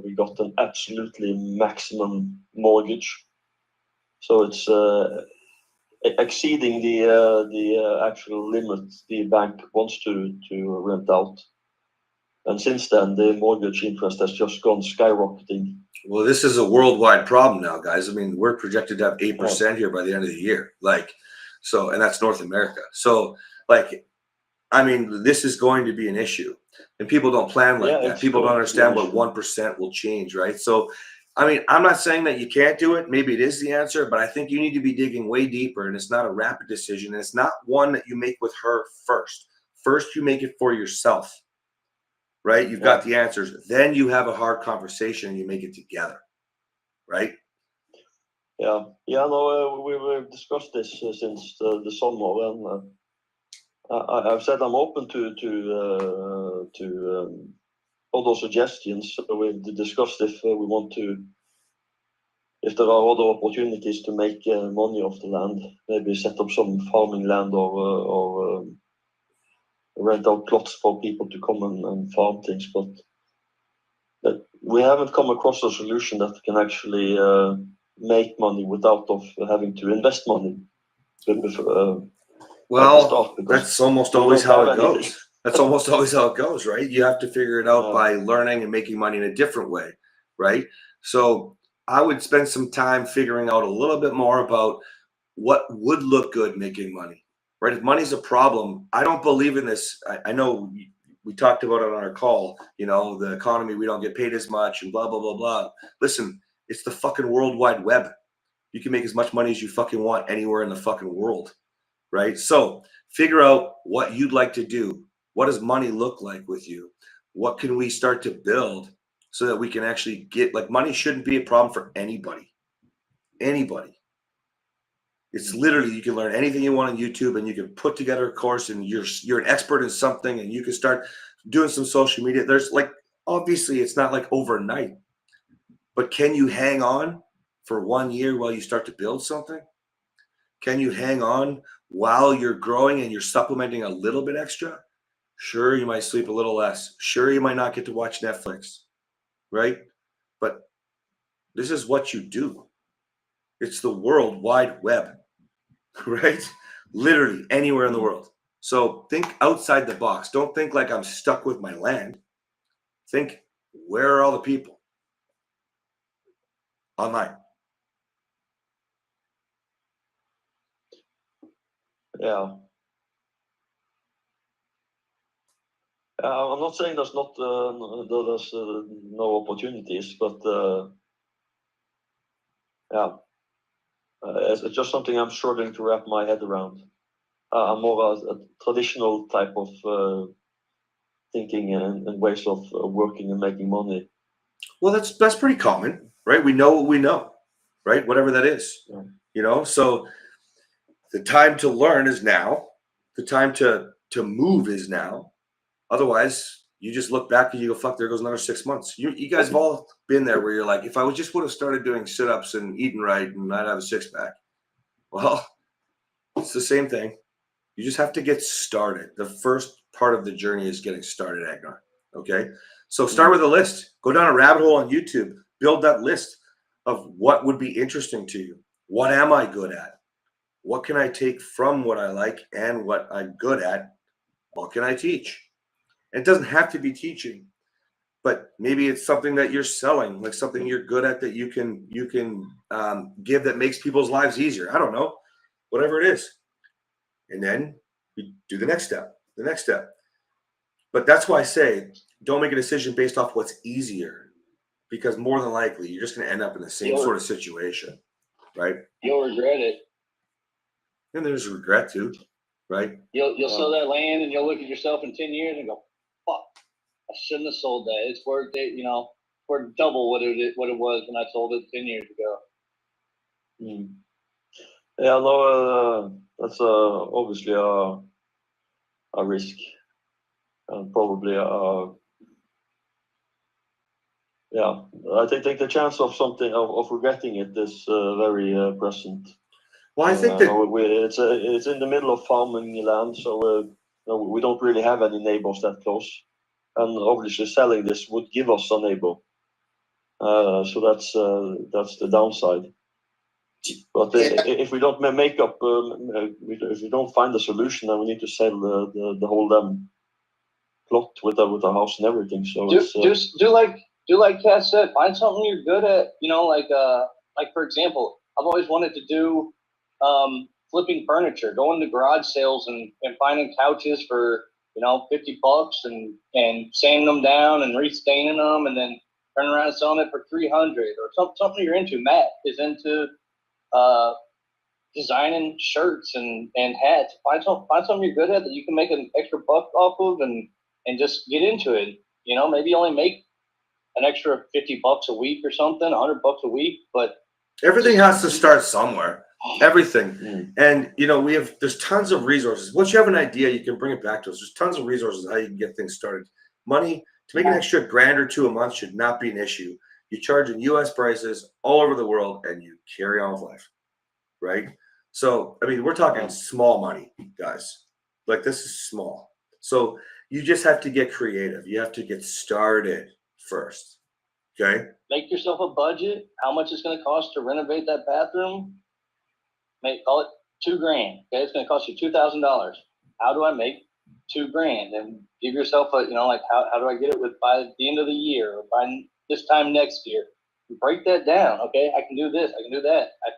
we got an absolutely maximum mortgage. So it's exceeding the actual limit the bank wants to rent out. And since then, the mortgage interest has just gone skyrocketing. Well, this is a worldwide problem now, guys. I mean, we're projected to have 8% here by the end of the year. Like, so, and that's North America. So, like, I mean, this is going to be an issue, and people don't plan like that. It's People don't going to be understand an what issue. 1% will change, right? So, I mean, I'm not saying that you can't do it. Maybe it is the answer, but I think you need to be digging way deeper, and it's not a rapid decision. And it's not one that you make with her first. First, you make it for yourself, right? You've got the answers. Then you have a hard conversation and you make it together, right? Yeah, no, we've discussed this since the summer, and I've said I'm open to other suggestions. We've discussed if we want to, if there are other opportunities to make money off the land, maybe set up some farming land or rent out plots for people to come and farm things. But we haven't come across a solution that can actually make money without of having to invest money. Well, that's almost always how it goes. That's almost always how it goes, right? You have to figure it out by learning and making money in a different way, right? So I would spend some time figuring out a little bit more about what would look good making money, right? If money's a problem, I don't believe in this. I know we talked about it on our call, you know, the economy, we don't get paid as much and blah, blah, blah, blah. Listen, it's the fucking World Wide Web. You can make as much money as you fucking want anywhere in the fucking world, right? So figure out what you'd like to do. What does money look like with you? What can we start to build so that we can actually get, like, money shouldn't be a problem for anybody. Anybody. It's literally, you can learn anything you want on YouTube, and you can put together a course, and you're an expert in something, and you can start doing some social media. There's, like, obviously it's not like overnight, but can you hang on for 1 year while you start to build something? Can you hang on while you're growing and you're supplementing a little bit extra? Sure, you might sleep a little less. Sure, you might not get to watch Netflix, right? But this is what you do. It's the World Wide Web, right? Literally anywhere in the world. So think outside the box. Don't think like I'm stuck with my land. Think, where are all the people? Online. Yeah. I'm not saying there's not there's no opportunities, but yeah, it's just something I'm struggling to wrap my head around. I'm more a traditional type of thinking and ways of working and making money. Well, that's pretty common, right? We know what we know, right? Whatever that is, you know. So the time to learn is now. The time to move is now. Otherwise, you just look back and you go, fuck, there goes another 6 months. You guys have all been there where you're like, if I would have started doing sit-ups and eating right, and I'd have a six-pack. Well, it's the same thing. You just have to get started. The first part of the journey is getting started, Agnar. Okay? So start with a list. Go down a rabbit hole on YouTube. Build that list of what would be interesting to you. What am I good at? What can I take from what I like and what I'm good at? What can I teach? It doesn't have to be teaching, but maybe it's something that you're selling, like something you're good at that you can give that makes people's lives easier. I don't know, whatever it is. And then you do the next step. But that's why I say, don't make a decision based off what's easier, because more than likely you're just going to end up in the same sort of situation, right? You'll regret it. And there's regret too, right? You'll sell that land and you'll look at yourself in 10 years and go, fuck, I shouldn't have sold that. It's worth it, you know, worth double what it was when I sold it 10 years ago. Mm. Yeah, no, that's obviously a risk, and probably yeah. I think the chance of something of regretting it is very present. Well, I think that it's in the middle of farming land, so no, we don't really have any neighbors that close, and obviously selling this would give us a neighbor. So that's the downside. But if we don't make up, if we don't find a solution, then we need to sell the whole plot with a house and everything. So Do like Cass said, find something you're good at. You know, like for example, I've always wanted to do flipping furniture, going to garage sales and finding couches for, you know, $50 and sanding them down and restaining them and then turning around and selling it for $300 or something you're into. Matt is into designing shirts and hats. Find something you're good at that you can make an extra buck off of and just get into it. You know, maybe only make an extra $50 a week or something, $100 a week, but everything has to start somewhere. Everything. And you know, there's tons of resources. Once you have an idea, you can bring it back to us. There's tons of resources how you can get things started. Money to make an extra $1,000 or $2,000 a month should not be an issue. You charge in US prices all over the world and you carry on with life. Right? So I mean, we're talking small money, guys. Like, this is small. So you just have to get creative. You have to get started first. Okay. make yourself a budget. How much it's going to cost to renovate that bathroom? Call it $2,000. Okay, it's going to cost you $2,000. How do I make $2,000? And give yourself a, you know, like how do I get it with by the end of the year or by this time next year? Break that down. Okay, I can do this. I can do that. I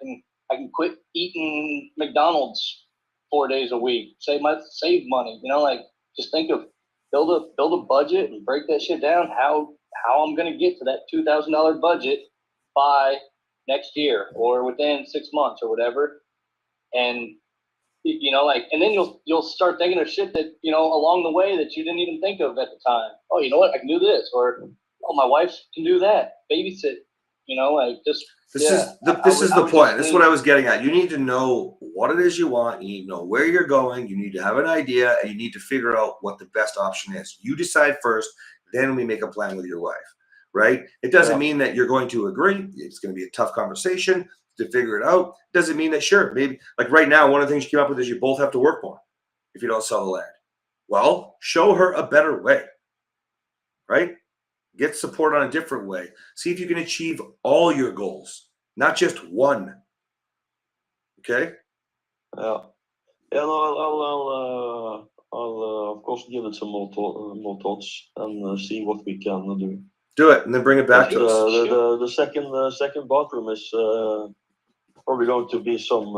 can quit eating McDonald's 4 days a week. Save money. You know, like just think of build a budget and break that shit down. How I'm going to get to that $2,000 budget by next year or within 6 months or whatever. And, you know, like, and then you'll start thinking of shit that, you know, along the way that you didn't even think of at the time. Oh, you know what? I can do this. Or, oh, my wife can do that. Babysit, you know, like just. This is the point. This is what I was getting at. You need to know what it is you want. You need to know where you're going. You need to have an idea, and you need to figure out what the best option is. You decide first, then we make a plan with your wife, right? It doesn't mean that you're going to agree. It's going to be a tough conversation to figure it out. It doesn't mean that, sure, maybe like right now, one of the things you came up with is you both have to work more if you don't sell the land. Well, show her a better way, right? Get support on a different way. See if you can achieve all your goals, not just one. Okay? Yeah. Yeah, no, I'll of course give it some more thoughts and see what we can do. Do it and then bring it back to us. The second bathroom is probably going to be some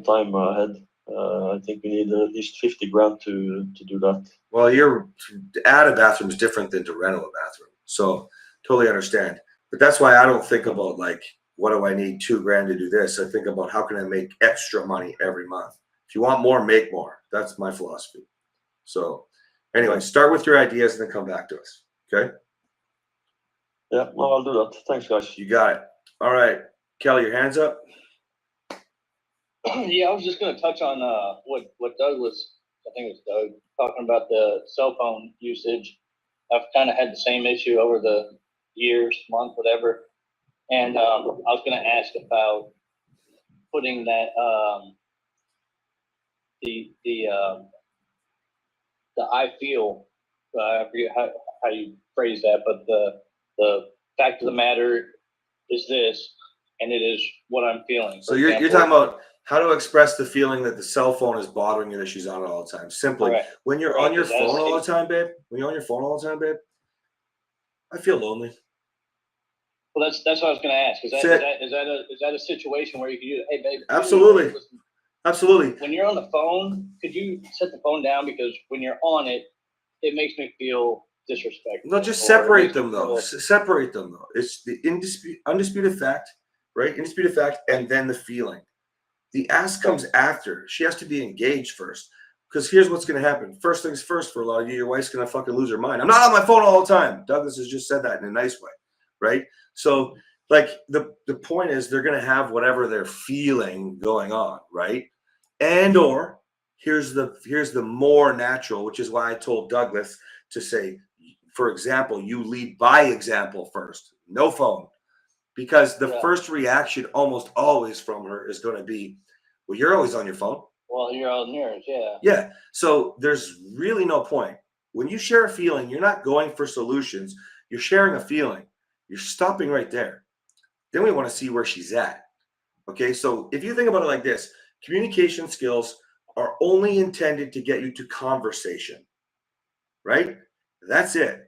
time ahead. I think we need at least 50 grand to do that. Well, to add a bathroom is different than to rent a bathroom. So totally understand. But that's why I don't think about like, what do I need $2,000 to do this? I think about how can I make extra money every month. If you want more, make more. That's my philosophy. So anyway, start with your ideas and then come back to us. Okay? Yeah, no, I'll do that. Thanks, guys. You got it. All right. Kelly, your hands up. Yeah, I was just going to touch on what Doug was, I think it was Doug, talking about the cell phone usage. I've kind of had the same issue over the years, month, whatever. And I was going to ask about putting that the I feel, I forget how you phrase that, but the fact of the matter is this, and it is what I'm feeling. So you're talking about how to express the feeling that the cell phone is bothering you, that she's on it all the time. Simply, Correct. when you're on your phone all the time, babe. When you're on your phone all the time, babe. I feel lonely. Well, that's what I was going to ask. Is that a situation where you can use, hey, babe? Absolutely. Absolutely. When you're on the phone, could you set the phone down? Because when you're on it, it makes me feel disrespectful. No, just separate them though. Separate them though. It's the undisputed fact, right? Undisputed fact, and then the feeling. The ask comes after. She has to be engaged first. Because here's what's going to happen. First things first for a lot of you, your wife's going to fucking lose her mind. I'm not on my phone all the time. Douglas has just said that in a nice way, right? So, like, the point is they're going to have whatever they're feeling going on, right? And or here's the more natural, which is why I told Douglas to say, for example, you lead by example first. No phone. Because the first reaction almost always from her is going to be, well, you're always on your phone. Well, you're on yours, yeah. Yeah. So there's really no point. When you share a feeling, you're not going for solutions. You're sharing a feeling. You're stopping right there. Then we want to see where she's at. Okay. So if you think about it like this, communication skills are only intended to get you to conversation, right? That's it.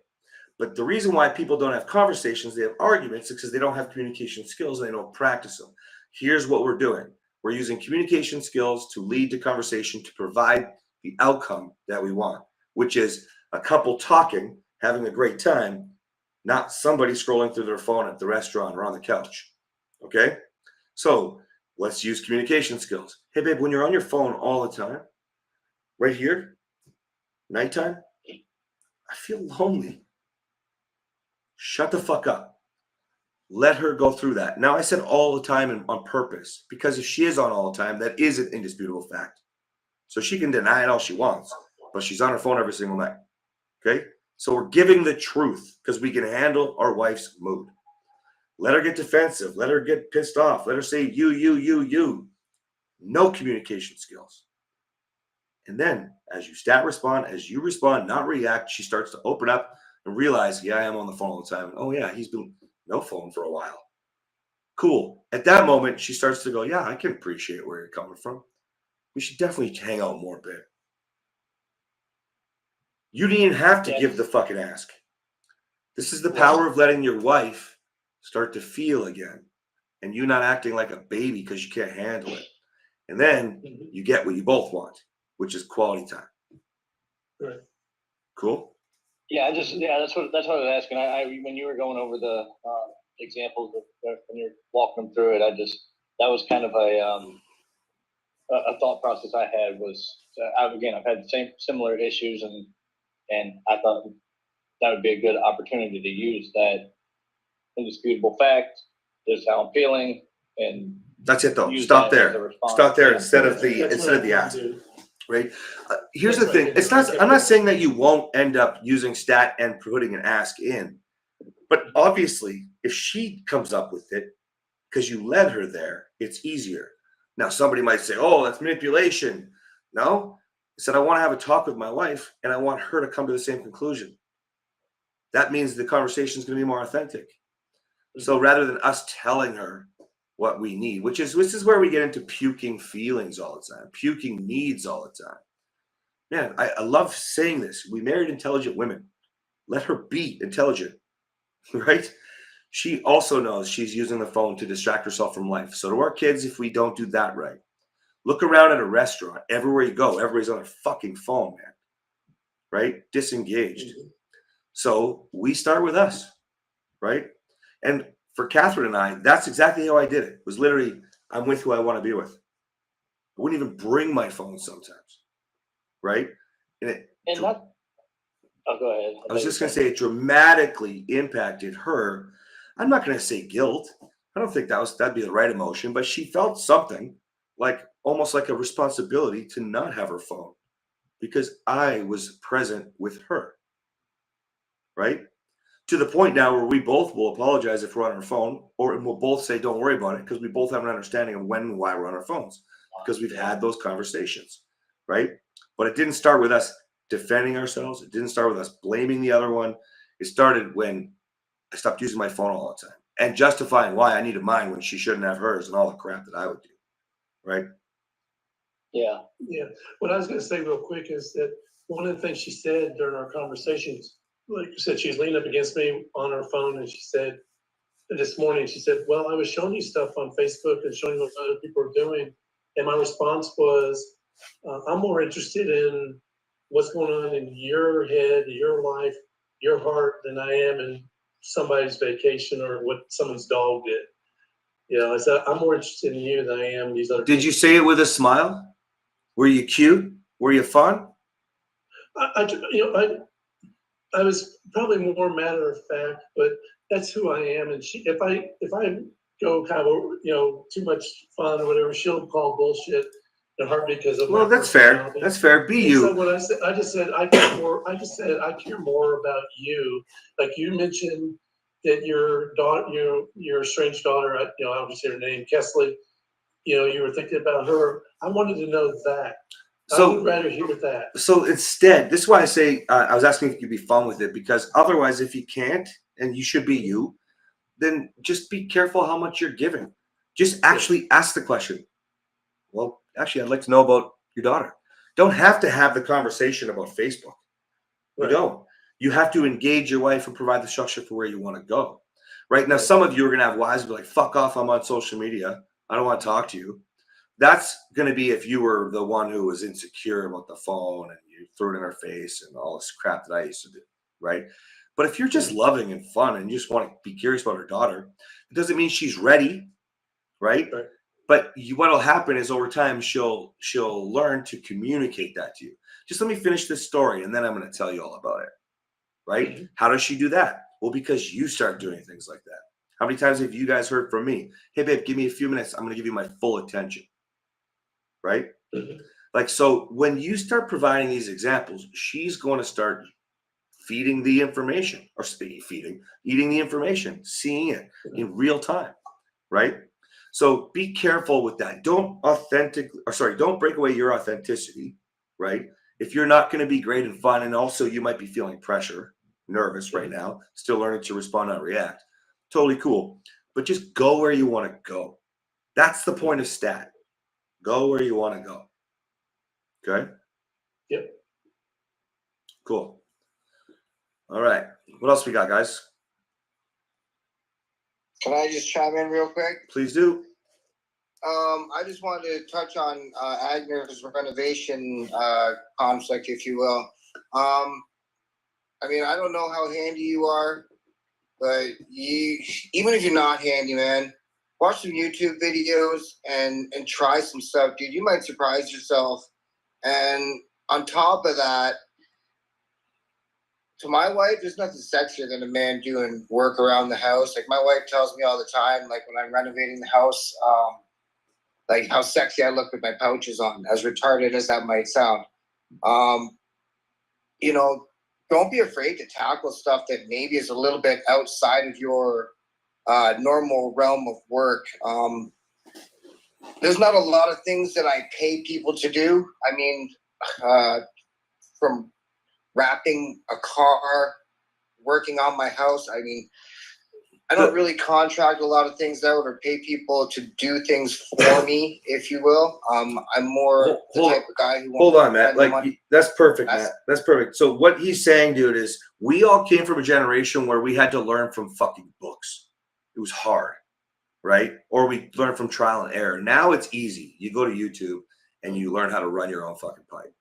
But the reason why people don't have conversations, they have arguments, is because they don't have communication skills and they don't practice them. Here's what we're doing. We're using communication skills to lead to conversation to provide the outcome that we want, which is a couple talking, having a great time, not somebody scrolling through their phone at the restaurant or on the couch. Okay? So let's use communication skills. Hey, babe, when you're on your phone all the time, right here, nighttime, I feel lonely. Shut the fuck up. Let her go through that. Now, I said all the time and on purpose, because if she is on all the time, that is an indisputable fact. So she can deny it all she wants, but she's on her phone every single night. Okay? So we're giving the truth because we can handle our wife's mood. Let her get defensive. Let her get pissed off. Let her say you. No communication skills. And then as you respond, not react, she starts to open up and realize, yeah, I am on the phone all the time. Oh, yeah, he's been no phone for a while. Cool. At that moment, she starts to go, yeah, I can appreciate where you're coming from. We should definitely hang out more, babe. You didn't even have to give the fucking ask. This is the power of letting your wife start to feel again and you not acting like a baby because you can't handle it. And then you get what you both want, which is quality time. Right. Cool. Yeah, that's what I was asking. I when you were going over the examples when you're walking them through it, that was kind of a thought process I had was I've had the similar issues and I thought that would be a good opportunity to use that indisputable fact. This is how I'm feeling, and that's it though. use Stop that as a there. response. Stop there Yeah. instead of the ask. Right. Here's the thing. It's not. I'm not saying that you won't end up using stat and putting an ask in, but obviously, if she comes up with it because you led her there, it's easier. Now, somebody might say, "Oh, that's manipulation." No, I said I want to have a talk with my wife, and I want her to come to the same conclusion. That means the conversation is going to be more authentic. So rather than us telling her what we need, which is where we get into puking feelings all the time, puking needs all the time. Man, I love saying this. We married intelligent women. Let her be intelligent, right? She also knows she's using the phone to distract herself from life. So to our kids, if we don't do that right, look around at a restaurant. Everywhere you go, everybody's on their fucking phone, man, right? Disengaged. So we start with us, right? And for Catherine and I, that's exactly how I did it. It was literally, I'm with who I want to be with. I wouldn't even bring my phone sometimes, right? Go ahead. I was just going to say it dramatically impacted her. I'm not going to say guilt. I don't think that'd be the right emotion, but she felt something like almost like a responsibility to not have her phone because I was present with her, right? To the point now where we both will apologize if we're on our phone, or we'll both say, don't worry about it, because we both have an understanding of when and why we're on our phones, because we've had those conversations, right? But it didn't start with us defending ourselves. It didn't start with us blaming the other one. It started when I stopped using my phone all the time and justifying why I needed mine when she shouldn't have hers and all the crap that I would do, right? Yeah. What I was going to say real quick is that one of the things she said during our conversations, like you said, she was leaning up against me on her phone, and she said, this morning, she said, well, I was showing you stuff on Facebook and showing you what other people are doing. And my response was, I'm more interested in what's going on in your head, your life, your heart than I am in somebody's vacation or what someone's dog did. You know, I said, I'm more interested in you than I am these other. Did you say it with a smile? Were you cute? Were you fun? I was probably more matter of fact, but that's who I am. And if I go kind of, too much fun or whatever, she'll call bullshit in a heartbeat because of my Well, that's fair. personality. That's fair. Be And so you. what I said, I said I care more about you. Like you mentioned that your daughter, your estranged daughter, obviously her name, Kesley, you were thinking about her. I wanted to know that. I would rather hear that. So instead, this is why I say I was asking if you could be fun with it, because otherwise, if you can't, and you should be you, then just be careful how much you're giving. Just actually ask the question. Well, actually, I'd like to know about your daughter. Don't have to have the conversation about Facebook. You Right. don't. You have to engage your wife and provide the structure for where you want to go. Right now, some of you are going to have wives be like, "Fuck off! I'm on social media. I don't want to talk to you." That's going to be if you were the one who was insecure about the phone and you threw it in her face and all this crap that I used to do, right? But if you're just loving and fun and you just want to be curious about her daughter, it doesn't mean she's ready, right? Right. But what'll happen is over time she'll learn to communicate that to you. Just let me finish this story and then I'm going to tell you all about it, right? Mhm. How does she do that? Well, because you start doing things like that. How many times have you guys heard from me? Hey, babe, give me a few minutes. I'm going to give you my full attention. Right? Mhm. Like, so when you start providing these examples, she's going to start feeding the information or eating the information, seeing it in real time. Right? So be careful with that. Don't break away your authenticity. Right? If you're not going to be great and fun, and also you might be feeling pressure, nervous right now, still learning to respond, not react. Totally cool. But just go where you want to go. That's the point of stat. Go where you want to go. Okay? Yep. Cool. All right. What else we got, guys? Can I just chime in real quick? Please do. I just wanted to touch on Agner's renovation conflict, if you will. I mean, I don't know how handy you are, but even if you're not handy, man, watch some YouTube videos and try some stuff, dude. You might surprise yourself. And on top of that, to my wife, there's nothing sexier than a man doing work around the house. Like my wife tells me all the time, like when I'm renovating the house, like how sexy I look with my pouches on, as retarded as that might sound. Don't be afraid to tackle stuff that maybe is a little bit outside of your normal realm of work. There's not a lot of things that I pay people to do. I mean, from wrapping a car, working on my house. I mean, I don't really contract a lot of things out or pay people to do things for me, if you will. I'm more the type of guy who Hold wants on, to Matt. spend the Like money. that's perfect, Matt. That's perfect. So what he's saying, dude, is we all came from a generation where we had to learn from fucking books. It was hard, right? Or we learned from trial and error. Now it's easy. You go to YouTube and you learn how to run your own fucking pipe.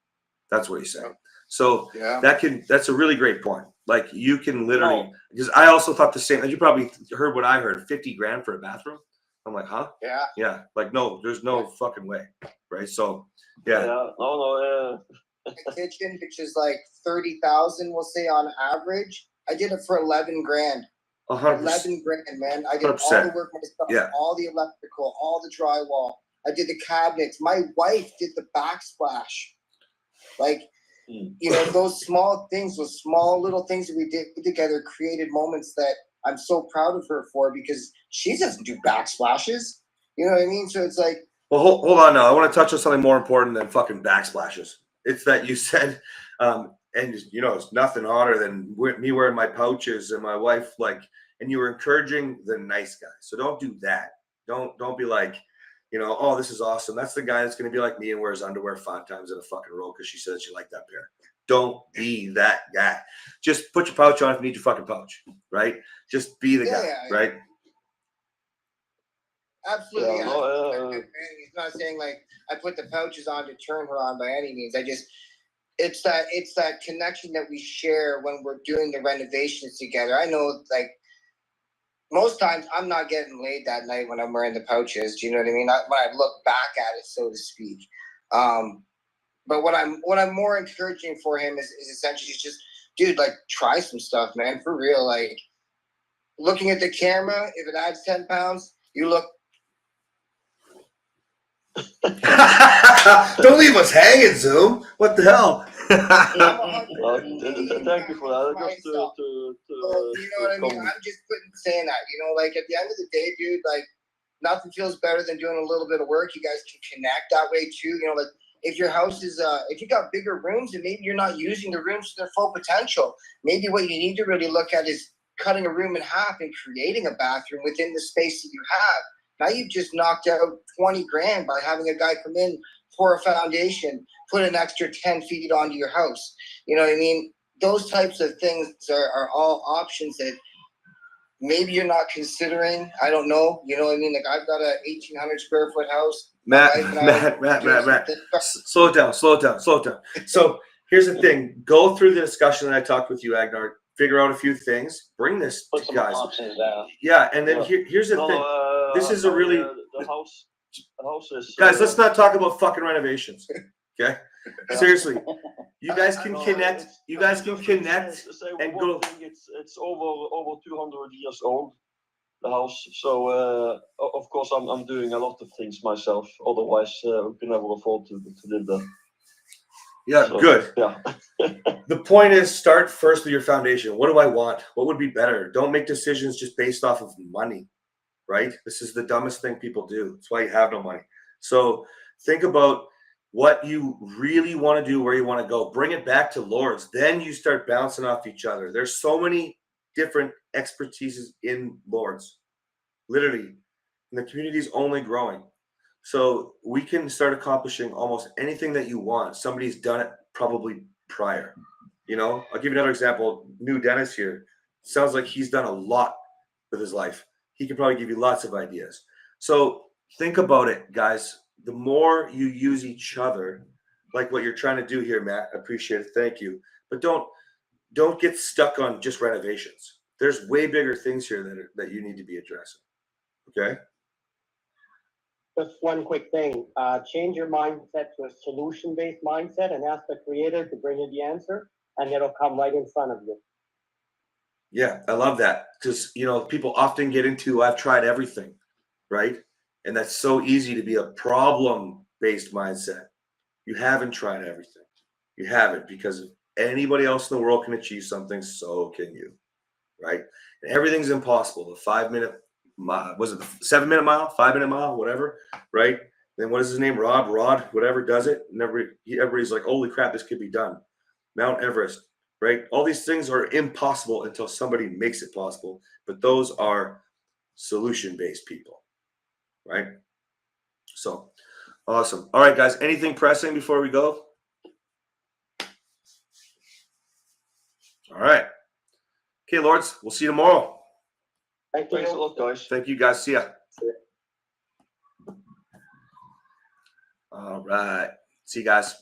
That's what he's saying. So Yeah. that's a really great point. Like you can literally, because I also thought the same. You probably heard what I heard: 50 grand for a bathroom. I'm like, huh? Yeah. Yeah. Like, no, there's no fucking way, right? So, yeah. No. The kitchen, which is like 30,000, we'll say on average. I did it for 11 grand. 100%. 11 grand, man. I did all 100%. the work myself, Yeah. all the electrical, all the drywall. I did the cabinets. My wife did the backsplash. Like, those small things, those small little things that we did together created moments that I'm so proud of her for, because she doesn't do backsplashes. You know what I mean? So it's like, Well, hold on now. I want to touch on something more important than fucking backsplashes. It's that you said, and it's nothing hotter than me wearing my pouches and my wife, and you were encouraging the nice guy. So don't do that. Don't be like, oh, this is awesome. That's the guy that's going to be like me and wears underwear 5 times in a fucking row because she said she liked that pair. Don't be that guy. Just put your pouch on if you need your fucking pouch, right? Just be the guy, right? absolutely. Yeah, He's not saying like I put the pouches on to turn her on by any means. It's that connection that we share when we're doing the renovations together. I know, like, most times I'm not getting laid that night when I'm wearing the pouches. Do you know what I mean? When I look back at it, so to speak. But what I'm more encouraging for him is essentially just, dude, like try some stuff, man, for real. Like looking at the camera, if it adds 10 pounds, you look. Don't leave us hanging, Zoom. What the hell? Thank you for that. Just you know what I mean? I'm just saying that, you know, like at the end of the day, dude, like nothing feels better than doing a little bit of work. You guys can connect that way too. You know, like if your house is, if you got bigger rooms and maybe you're not using the rooms to their full potential, maybe what you need to really look at is cutting a room in half and creating a bathroom within the space that you have. Now you've just knocked out 20 grand by having a guy come in, pour a foundation, put an extra 10 feet onto your house. You know what I mean? Those types of things are all options that maybe you're not considering. I don't know. You know what I mean? Like I've got a 1,800 square foot house. Matt. Slow it down. So here's the thing. Go through the discussion that I talked with you, Agnar. Figure out a few things. Bring this Put to some guys. options down. Yeah, and then Yeah. here's the thing. This is a really the house is guys. Let's not talk about fucking renovations. Okay, seriously. You guys can No, connect. it's- You guys can just connect. say and one go- thing, it's over 200 years old, the house. So of course I'm doing a lot of things myself. Otherwise we can never afford to live there. Yeah, So, good. Yeah. The point is, start first with your foundation. What do I want? What would be better? Don't make decisions just based off of money, right? This is the dumbest thing people do. That's why you have no money. So think about what you really want to do, where you want to go. Bring it back to Lords. Then you start bouncing off each other. There's so many different expertises in Lords, literally. And the community is only growing. So we can start accomplishing almost anything that you want. Somebody's done it probably prior. You know, I'll give you another example. New Dennis here. Sounds like he's done a lot with his life. He could probably give you lots of ideas. So think about it, guys. The more you use each other, like what you're trying to do here, Matt, I appreciate it. Thank you. But don't get stuck on just renovations. There's way bigger things here that you need to be addressing. Okay? Just one quick thing, change your mindset to a solution-based mindset and ask the creator to bring you the answer, and it'll come right in front of you. Yeah, I love that because people often get into I've tried everything, right? And that's so easy to be a problem-based mindset. You haven't tried everything. You haven't, because if anybody else in the world can achieve something, so can you, right? And everything's impossible. The 5-minute mile, was it the 7-minute mile, 5-minute mile, whatever, right? Then what is his name? Rod, whatever does it. And everybody's like, holy crap, this could be done. Mount Everest, right? All these things are impossible until somebody makes it possible. But those are solution-based people, right? So awesome. All right, guys. Anything pressing before we go? All right. Okay, Lords. We'll see you tomorrow. Thank you. Thanks a lot, guys. Thank you, guys. See ya. All right. See you guys.